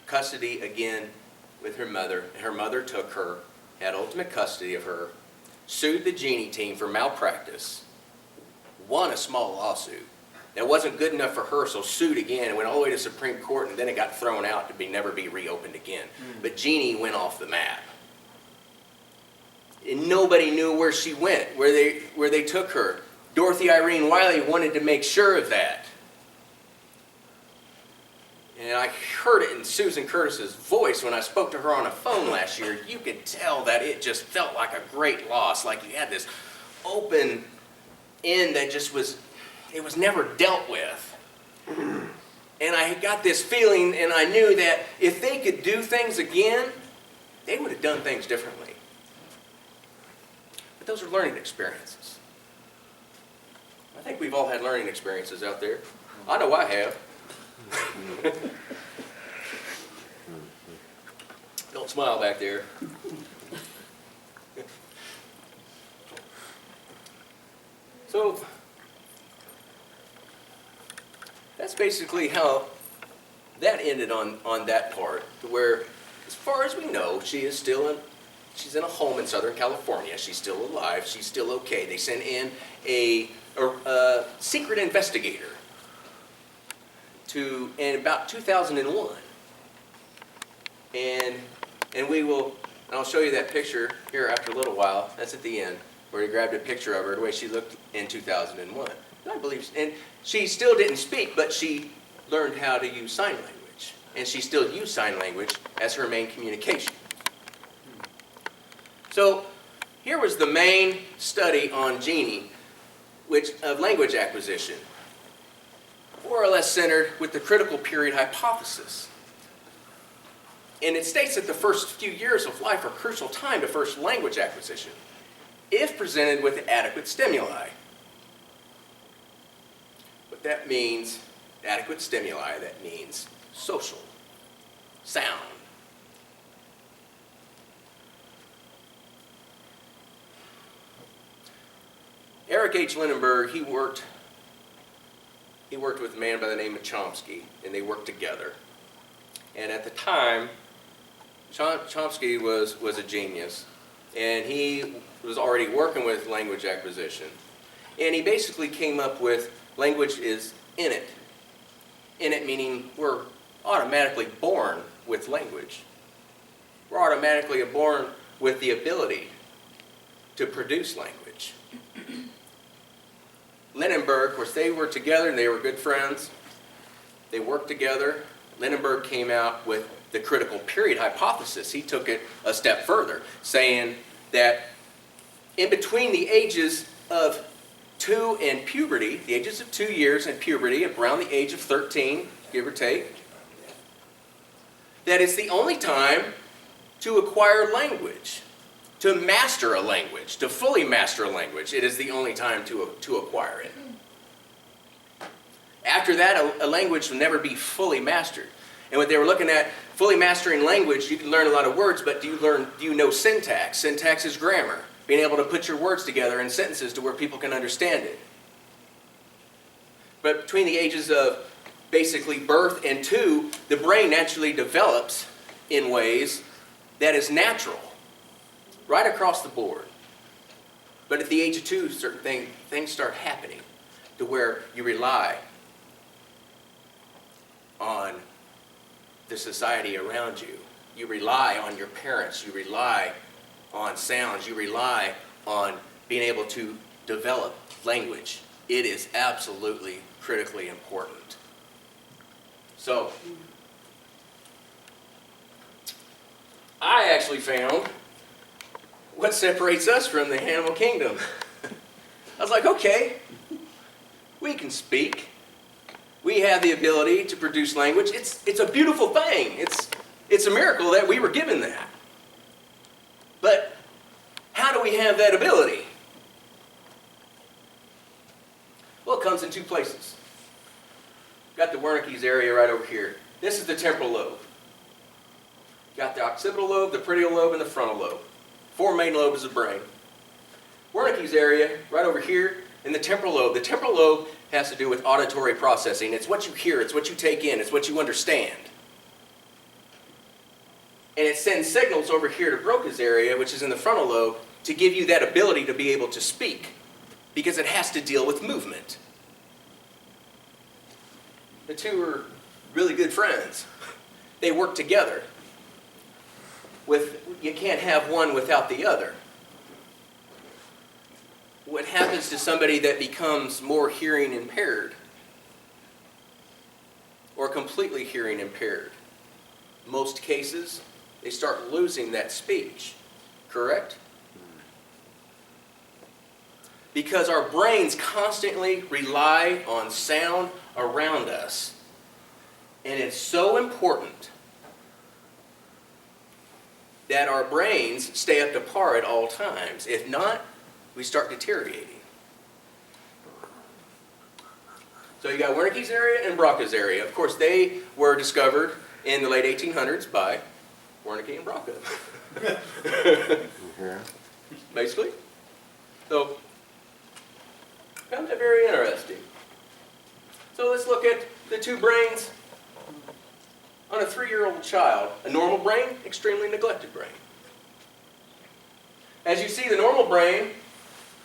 custody again with her mother, and her mother took her, had ultimate custody of her, sued the Jeannie team for malpractice, won a small lawsuit. That wasn't good enough for her, so sued again and went all the way to Supreme Court, and then it got thrown out to never be reopened again. But Jeannie went off the map. And nobody knew where she went, where they took her. Dorothy Irene Wiley wanted to make sure of that. And I heard it in Susan Curtis's voice when I spoke to her on a phone last year. You could tell that it just felt like a great loss, like you had this open end that just was, it was never dealt with. And I got this feeling, and I knew that if they could do things again, they would have done things differently. But those are learning experiences. I think we've all had learning experiences out there. I know I have. Don't smile back there. So, that's basically how that ended on that part, to where, as far as we know, she's in a home in Southern California. She's still alive. She's still okay. They sent in a secret investigator in about 2001. And we will, and I'll show you that picture here after a little while. That's at the end, where he grabbed a picture of her, the way she looked in 2001. And I believe, and she still didn't speak, but she learned how to use sign language. And she still used sign language as her main communication. So here was the main study on Jeannie, of language acquisition, more or less centered with the critical period hypothesis. And it states that the first few years of life are crucial time to first language acquisition, if presented with adequate stimuli. What that means, adequate stimuli, that means social, sound. Eric H. Lindenberg, he worked with a man by the name of Chomsky, and they worked together. And at the time, Chomsky was a genius, and he was already working with language acquisition. And he basically came up with language is innate. Innate meaning we're automatically born with language. We're automatically born with the ability to produce language. Lindenberg, of course, they were together and they were good friends. They worked together. Lindenberg came out with the critical period hypothesis. He took it a step further, saying that in between the ages of 2 and puberty, the ages of 2 years and puberty, around the age of 13, give or take, that it's the only time to acquire language. To master a language, to fully master a language, it is the only time to acquire it. After that, a language will never be fully mastered. And what they were looking at, fully mastering language, you can learn a lot of words, but do you know syntax? Syntax is grammar, being able to put your words together in sentences to where people can understand it. but between the ages of basically birth and 2, the brain naturally develops in ways that is natural, right across the board. But at the age of 2, certain things start happening to where you rely on the society around you. You rely on your parents. You rely on sounds. You rely on being able to develop language. It is absolutely critically important. So, I actually found what separates us from the animal kingdom. I was like, okay, we can speak. We have the ability to produce language. It's a beautiful thing. It's a miracle that we were given that. But how do we have that ability? Well, it comes in 2 places. Got the Wernicke's area right over here. This is the temporal lobe. Got the occipital lobe, the parietal lobe, and the frontal lobe. 4 main lobes of the brain. Wernicke's area right over here in the temporal lobe. The temporal lobe has to do with auditory processing. It's what you hear, it's what you take in, it's what you understand. And it sends signals over here to Broca's area, which is in the frontal lobe, to give you that ability to be able to speak, because it has to deal with movement. The 2 are really good friends. They work together. You can't have one without the other. What happens to somebody that becomes more hearing impaired or completely hearing impaired? Most cases, they start losing that speech, correct? Because our brains constantly rely on sound around us. And it's so important that our brains stay up to par at all times. If not, we start deteriorating. So you got Wernicke's area and Broca's area. Of course, they were discovered in the late 1800s by Wernicke and Broca. Basically. So, found that very interesting. So let's look at the 2 brains on a 3-year-old child. A normal brain, extremely neglected brain. As you see, the normal brain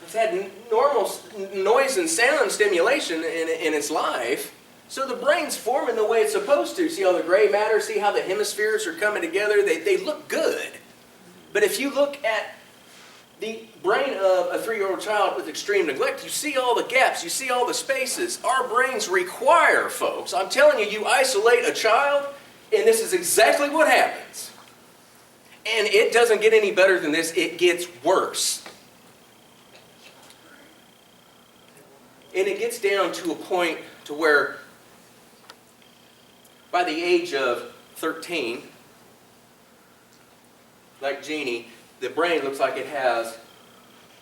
has had normal noise and sound stimulation in its life, so the brain's forming the way it's supposed to. See all the gray matter, see how the hemispheres are coming together? They look good. But if you look at the brain of a 3-year-old child with extreme neglect, you see all the gaps, you see all the spaces. Our brains require, folks, I'm telling you, you isolate a child, and this is exactly what happens. And it doesn't get any better than this, it gets worse. And it gets down to a point to where by the age of 13, like Jeannie, the brain looks like it has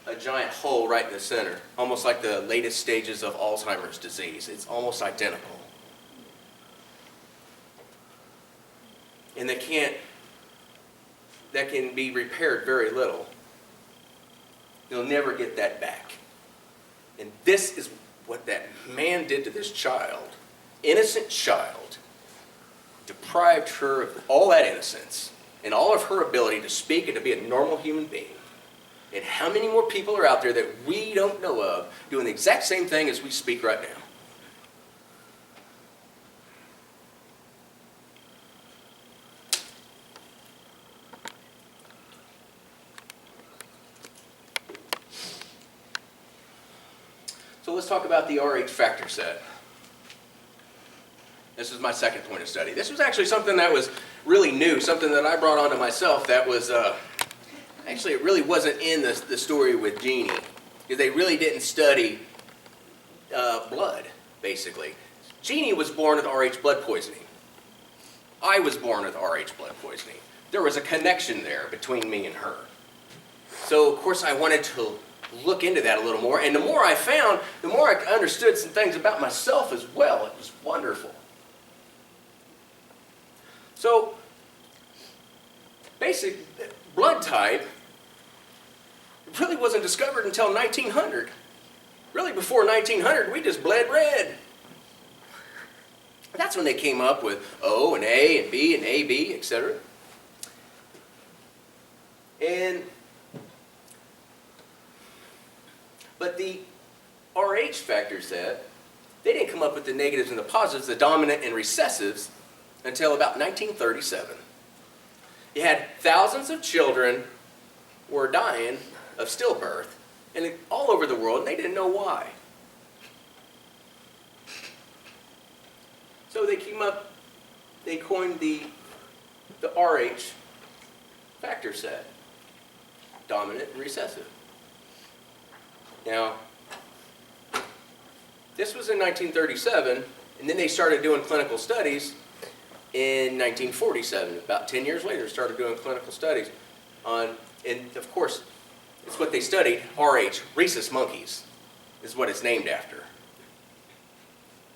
a giant hole right in the center, almost like the latest stages of Alzheimer's disease. It's almost identical. And that can be repaired very little. You'll never get that back. And this is what that man did to this child. Innocent child. Deprived her of all that innocence and all of her ability to speak and to be a normal human being. And how many more people are out there that we don't know of doing the exact same thing as we speak right now? So let's talk about the RH factor set. This is my second point of study. This was actually something that was really new, something that I brought onto myself that was, actually it really wasn't in the story with Jeannie, because they really didn't study blood, basically. Jeannie was born with RH blood poisoning. I was born with RH blood poisoning. There was a connection there between me and her. So, of course, I wanted to look into that a little more, and the more I found, the more I understood some things about myself as well. It was wonderful. So, basic blood type really wasn't discovered until 1900. Really, before 1900, we just bled red. that's when they came up with O and A and B and AB, etc. But the RH factor set, they didn't come up with the negatives and the positives, the dominant and recessives, until about 1937. You had thousands of children were dying of stillbirth, and all over the world, and they didn't know why. So they came up, they coined the RH factor set, dominant and recessive. Now, this was in 1937, and then they started doing clinical studies in 1947. About 10 years later, started doing clinical studies on, and of course, it's what they studied, RH, rhesus monkeys, is what it's named after.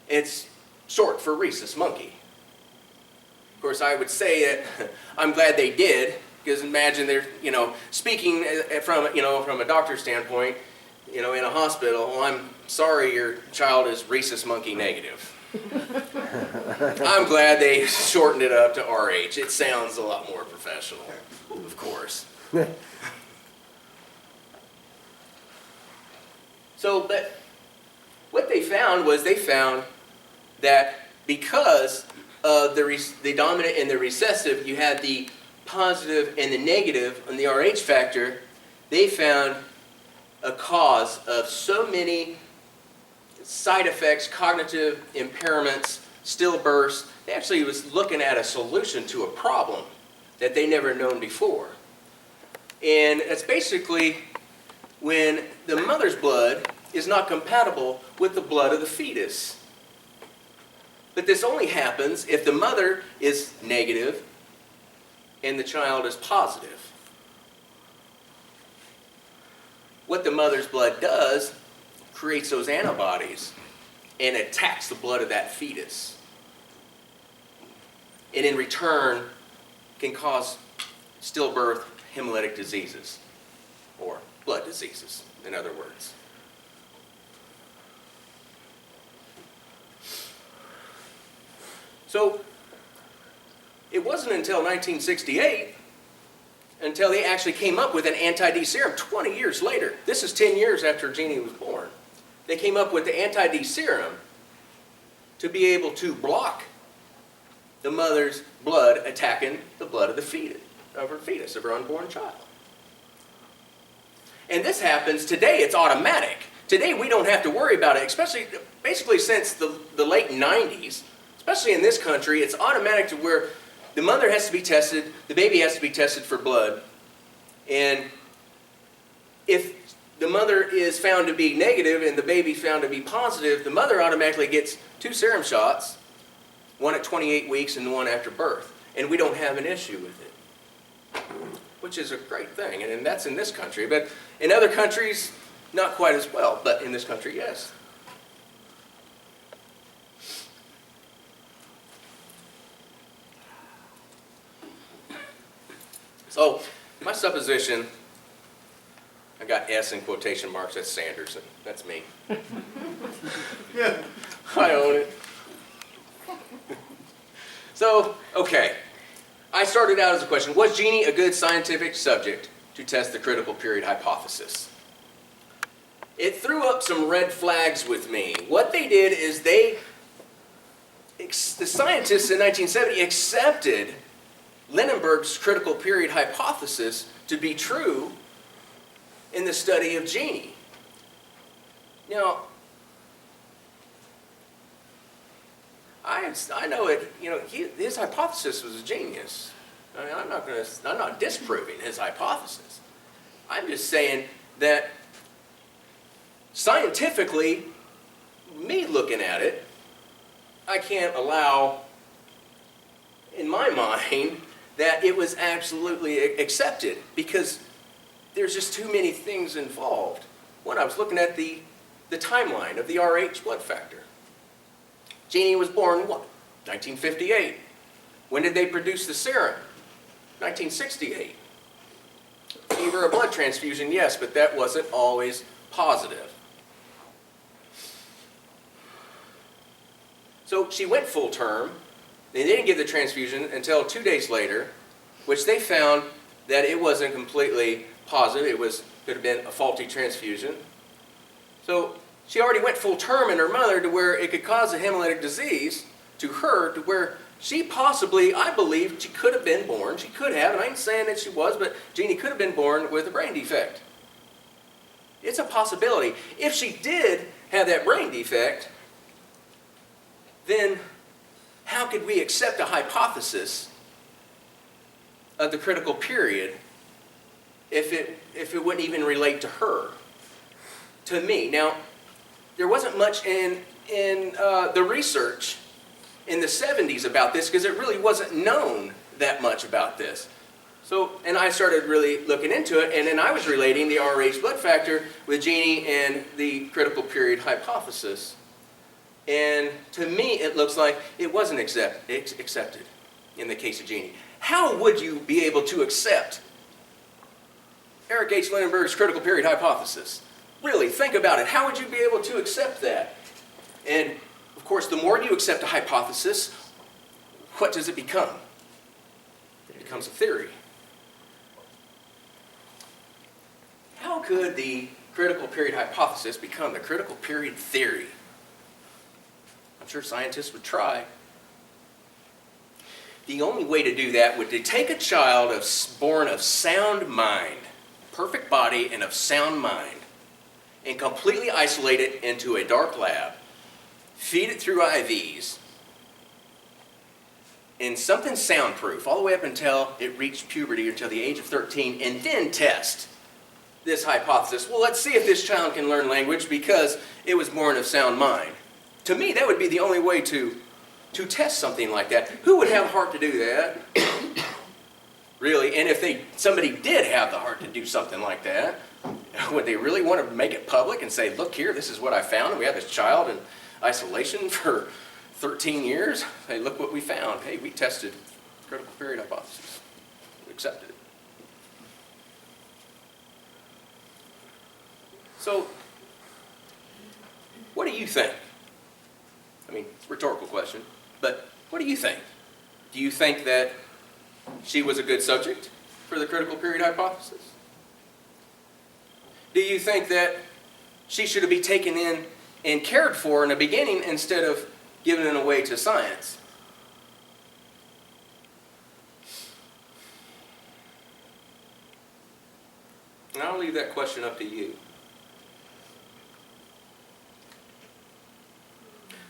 It's short for rhesus monkey. Of course, I would say that I'm glad they did, because imagine they're, speaking from a doctor's standpoint, in a hospital, well, I'm sorry your child is rhesus monkey negative. I'm glad they shortened it up to RH. It sounds a lot more professional, of course. So, but what they found was that because of the dominant and the recessive, you had the positive and the negative on the RH factor, they found a cause of so many side effects, cognitive impairments, stillbirths. They actually was looking at a solution to a problem that they never known before. And it's basically when the mother's blood is not compatible with the blood of the fetus. But this only happens if the mother is negative and the child is positive. What the mother's blood does, creates those antibodies and attacks the blood of that fetus. And in return, can cause stillbirth hemolytic diseases, or blood diseases, in other words. So, it wasn't until 1968 until they actually came up with an anti-D serum 20 years later. This is 10 years after Jeannie was born. They came up with the anti-D serum to be able to block the mother's blood attacking the blood of the fetus, of her unborn child. And this happens today, it's automatic. Today we don't have to worry about it, basically since the late 90s, especially in this country, it's automatic to where the mother has to be tested, the baby has to be tested for blood, and if the mother is found to be negative and the baby found to be positive, the mother automatically gets 2 serum shots, one at 28 weeks and one after birth, and we don't have an issue with it, which is a great thing, and that's in this country. But in other countries, not quite as well, but in this country, yes. So, my supposition, I got S in quotation marks, that's Sanderson, that's me. Yeah, I own it. So, okay, I started out as a question, was Jeannie a good scientific subject to test the critical period hypothesis? It threw up some red flags with me. What they did is the scientists in 1970 accepted Lindenberg's critical period hypothesis to be true in the study of Jeannie. Now, I know it. His hypothesis was a genius. I mean, I'm not disproving his hypothesis. I'm just saying that scientifically, me looking at it, I can't allow, in my mind, that it was absolutely accepted because there's just too many things involved. When I was looking at the timeline of the RH blood factor. Jeannie was born, what, 1958. When did they produce the serum? 1968. Gave her a blood transfusion, yes, but that wasn't always positive. So she went full term. They didn't give the transfusion until 2 days later, which they found that it wasn't completely positive. It could have been a faulty transfusion. So she already went full term in her mother to where it could cause a hemolytic disease to her, to where she possibly, I believe, she could have been born. She could have, and I ain't saying that she was, but Jeannie could have been born with a brain defect. It's a possibility. If she did have that brain defect, then how could we accept a hypothesis of the critical period if it wouldn't even relate to her, to me? Now, there wasn't much in the research in the 70s about this because it really wasn't known that much about this. So, and I started really looking into it, and then I was relating the Rh blood factor with Jeannie and the critical period hypothesis. And to me, it looks like it wasn't accepted in the case of Jeannie. How would you be able to accept Eric H. Lindenberg's critical period hypothesis? Really, think about it. How would you be able to accept that? And, of course, the more you accept a hypothesis, what does it become? It becomes a theory. How could the critical period hypothesis become the critical period theory? I'm sure scientists would try. The only way to do that would be to take a child born of sound mind, perfect body and of sound mind, and completely isolate it into a dark lab, feed it through IVs, in something soundproof, all the way up until it reached puberty, until the age of 13, and then test this hypothesis. Well, let's see if this child can learn language because it was born of sound mind. To me, that would be the only way to test something like that. Who would have the heart to do that? Really? And if somebody did have the heart to do something like that, would they really want to make it public and say, look here, this is what I found, and we have this child in isolation for 13 years? Hey, look what we found. Hey, we tested critical period hypothesis. We accepted it. So, what do you think? I mean, it's a rhetorical question, but what do you think? Do you think that she was a good subject for the critical period hypothesis? Do you think that she should be taken in and cared for in the beginning instead of given away to science? And I'll leave that question up to you.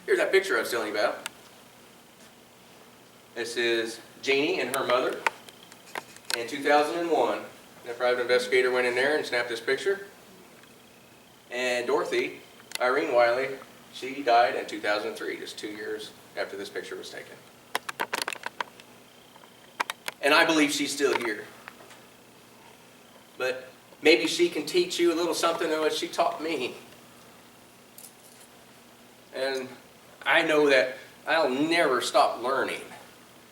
Here's that picture I was telling you about. This is Jeannie and her mother in 2001. A private investigator went in there and snapped this picture. And Dorothy, Irene Wiley, she died in 2003, just 2 years after this picture was taken. And I believe she's still here. But maybe she can teach you a little something of what she taught me. And I know that I'll never stop learning.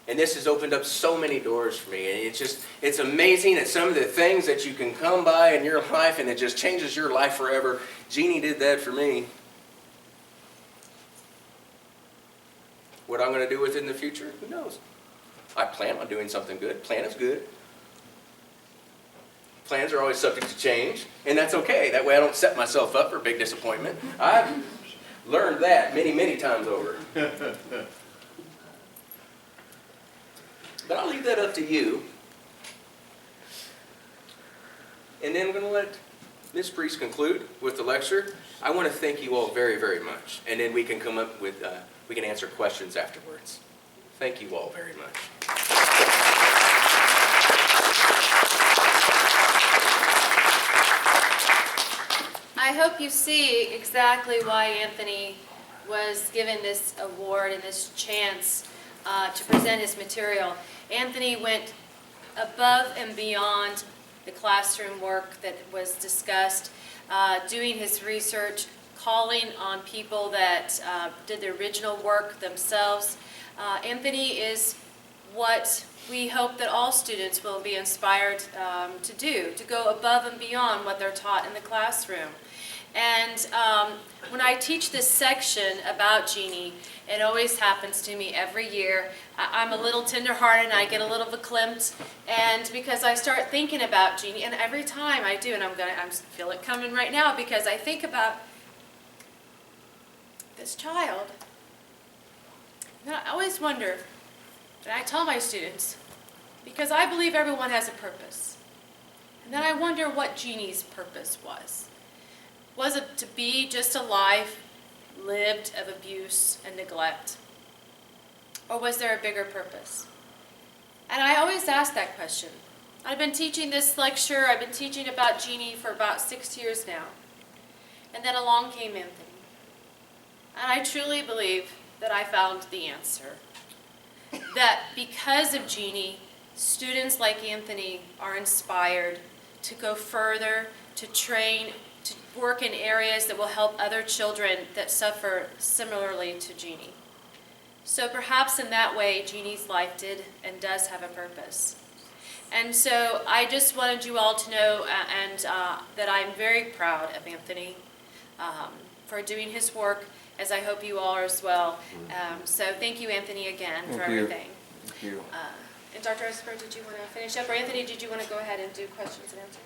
And this has opened up so many doors for me. And it's amazing at some of the things that you can come by in your life, and it just changes your life forever. Jeannie did that for me. What I'm going to do with it in the future, who knows? I plan on doing something good. Plan is good. Plans are always subject to change, and that's okay. That way I don't set myself up for big disappointment. I've learned that many, many times over. But I'll leave that up to you. And then I'm going to let Ms. Priest conclude with the lecture. I want to thank you all very, very much. And then we can come up with, we can answer questions afterwards. Thank you all very much. I hope you see exactly why Anthony was given this award and this chance to present his material. Anthony went above and beyond the classroom work that was discussed, doing his research, calling on people that did the original work themselves. Anthony is what we hope that all students will be inspired to go above and beyond what they're taught in the classroom. And when I teach this section about Jeannie, it always happens to me every year. I'm a little tender-hearted and I get a little verklempt, and because I start thinking about Jeannie, and every time I do, and I feel it coming right now because I think about this child. And I always wonder, and I tell my students, because I believe everyone has a purpose. And then I wonder what Jeannie's purpose was. Was it to be just a life lived of abuse and neglect? Or was there a bigger purpose? And I always ask that question. I've been teaching this lecture, I've been teaching about Jeannie for about 6 years now. And then along came Anthony. And I truly believe that I found the answer. That because of Jeannie, students like Anthony are inspired to go further, to train, to work in areas that will help other children that suffer similarly to Jeannie. So perhaps in that way, Jeannie's life did and does have a purpose. And so I just wanted you all to know that I'm very proud of Anthony for doing his work, as I hope you all are as well. So thank you, Anthony, again for everything. Thank you. And Dr. Esper, did you want to finish up? Or Anthony, did you want to go ahead and do questions and answers?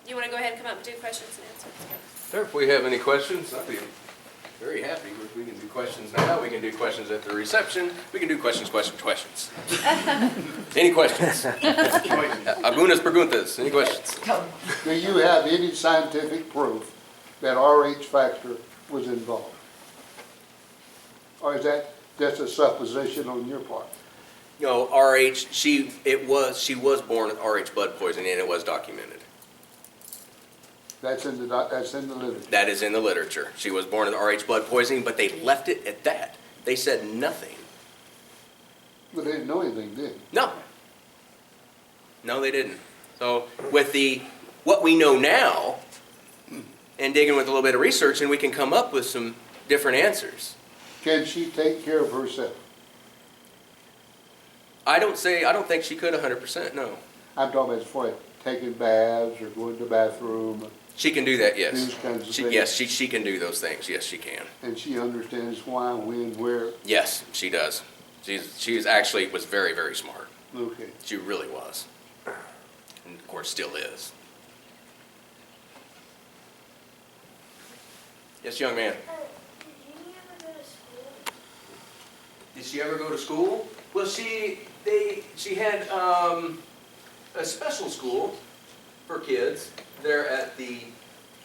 You want to go ahead and come up and do questions and answers? Sure, if we have any questions, I'd be very happy. We can do questions now, we can do questions at the reception, we can do questions. Any questions? Algunas preguntas, any questions? Do you have any scientific proof that RH factor was involved? Or is that just a supposition on your part? No, RH, she was born with RH blood poisoning, and it was documented. That's in the literature. That is in the literature. She was born with RH blood poisoning, but they left it at that. They said nothing. But they didn't know anything, did they? No. No, they didn't. So with what we know now, and digging with a little bit of research, and we can come up with some different answers. Can she take care of herself? I don't think she could 100%, no. I'm talking about as far as taking baths or going to the bathroom. She can do that, yes. These kinds of things. Yes, she can do those things. Yes, she can. And she understands why, when, where. Yes, she does. She actually was very, very smart. Okay. She really was. And of course, still is. Yes, young man. Did Jeannie ever go to school? Did she ever go to school? Well, she had a special school for kids there at the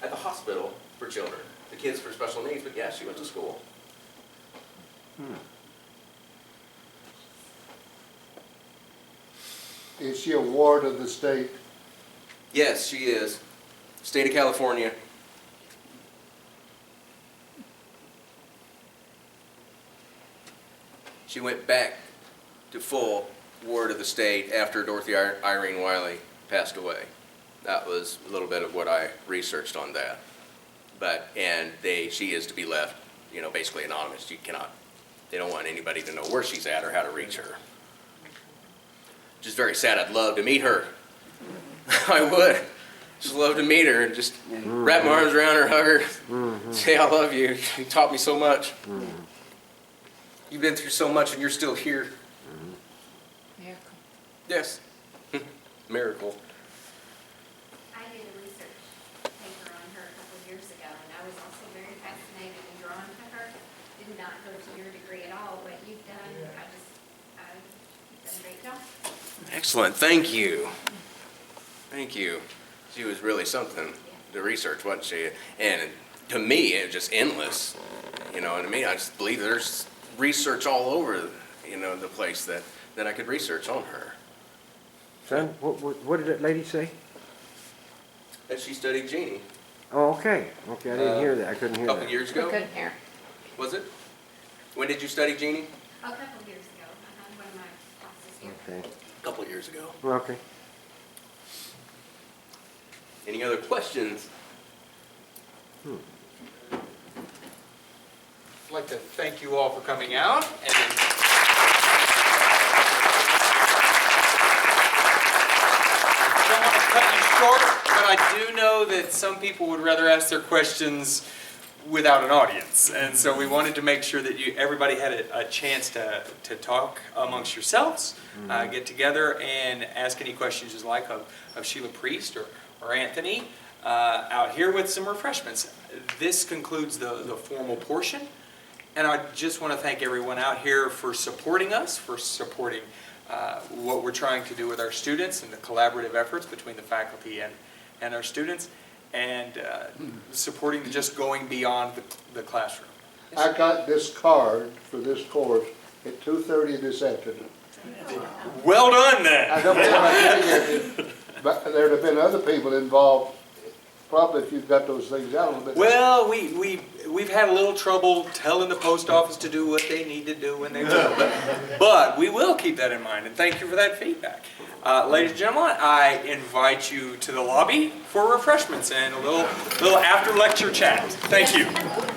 hospital for children, the kids for special needs. But yeah, she went to school. Is she a ward of the state? Yes, she is. State of California. She went back to full ward of the state after Dorothy Irene Wiley passed away. That was a little bit of what I researched on that. She is to be left, basically anonymous. They don't want anybody to know where she's at or how to reach her. Just very sad. I'd love to meet her. I would. Just love to meet her and just wrap my arms around her, hug her, say I love you. You taught me so much. You've been through so much and you're still here. Miracle. Yes. Miracle. I did a research paper on her a couple of years ago, and I was also very fascinated and drawn to her. Did not go to your degree at all, what you've done. You've done a great job. Excellent. Thank you. Thank you. She was really something to research, wasn't she? And to me, it was just endless. And to me, I just believe there's research all over, the place that I could research on her. Son, what did that lady say? That she studied Jeannie Oh, okay. Okay, I didn't hear that. I couldn't a hear couple that. years ago. Good hair. Was it? When did you study Jeannie? A couple of years ago, I had one of my classes here. Okay. A couple of years ago. Okay. Any other questions? I'd like to thank you all for coming out. And short, but I do know that some people would rather ask their questions without an audience. And so we wanted to make sure that everybody had a chance to talk amongst yourselves, get together and ask any questions you'd like of Sheila Priest or Anthony out here with some refreshments. This concludes the formal portion. And I just want to thank everyone out here for supporting us, for supporting what we're trying to do with our students and the collaborative efforts between the faculty and our students, and supporting just going beyond the classroom. I got this card for this course at 2:30 this afternoon. Well done then. I don't feel like getting it, but there'd have been other people involved, probably if you've got those things out a little bit. Well, we've had a little trouble telling the post office to do what they need to do when they will, but we will keep that in mind, and thank you for that feedback. Ladies and gentlemen, I invite you to the lobby for refreshments and a little after lecture chat. Thank you.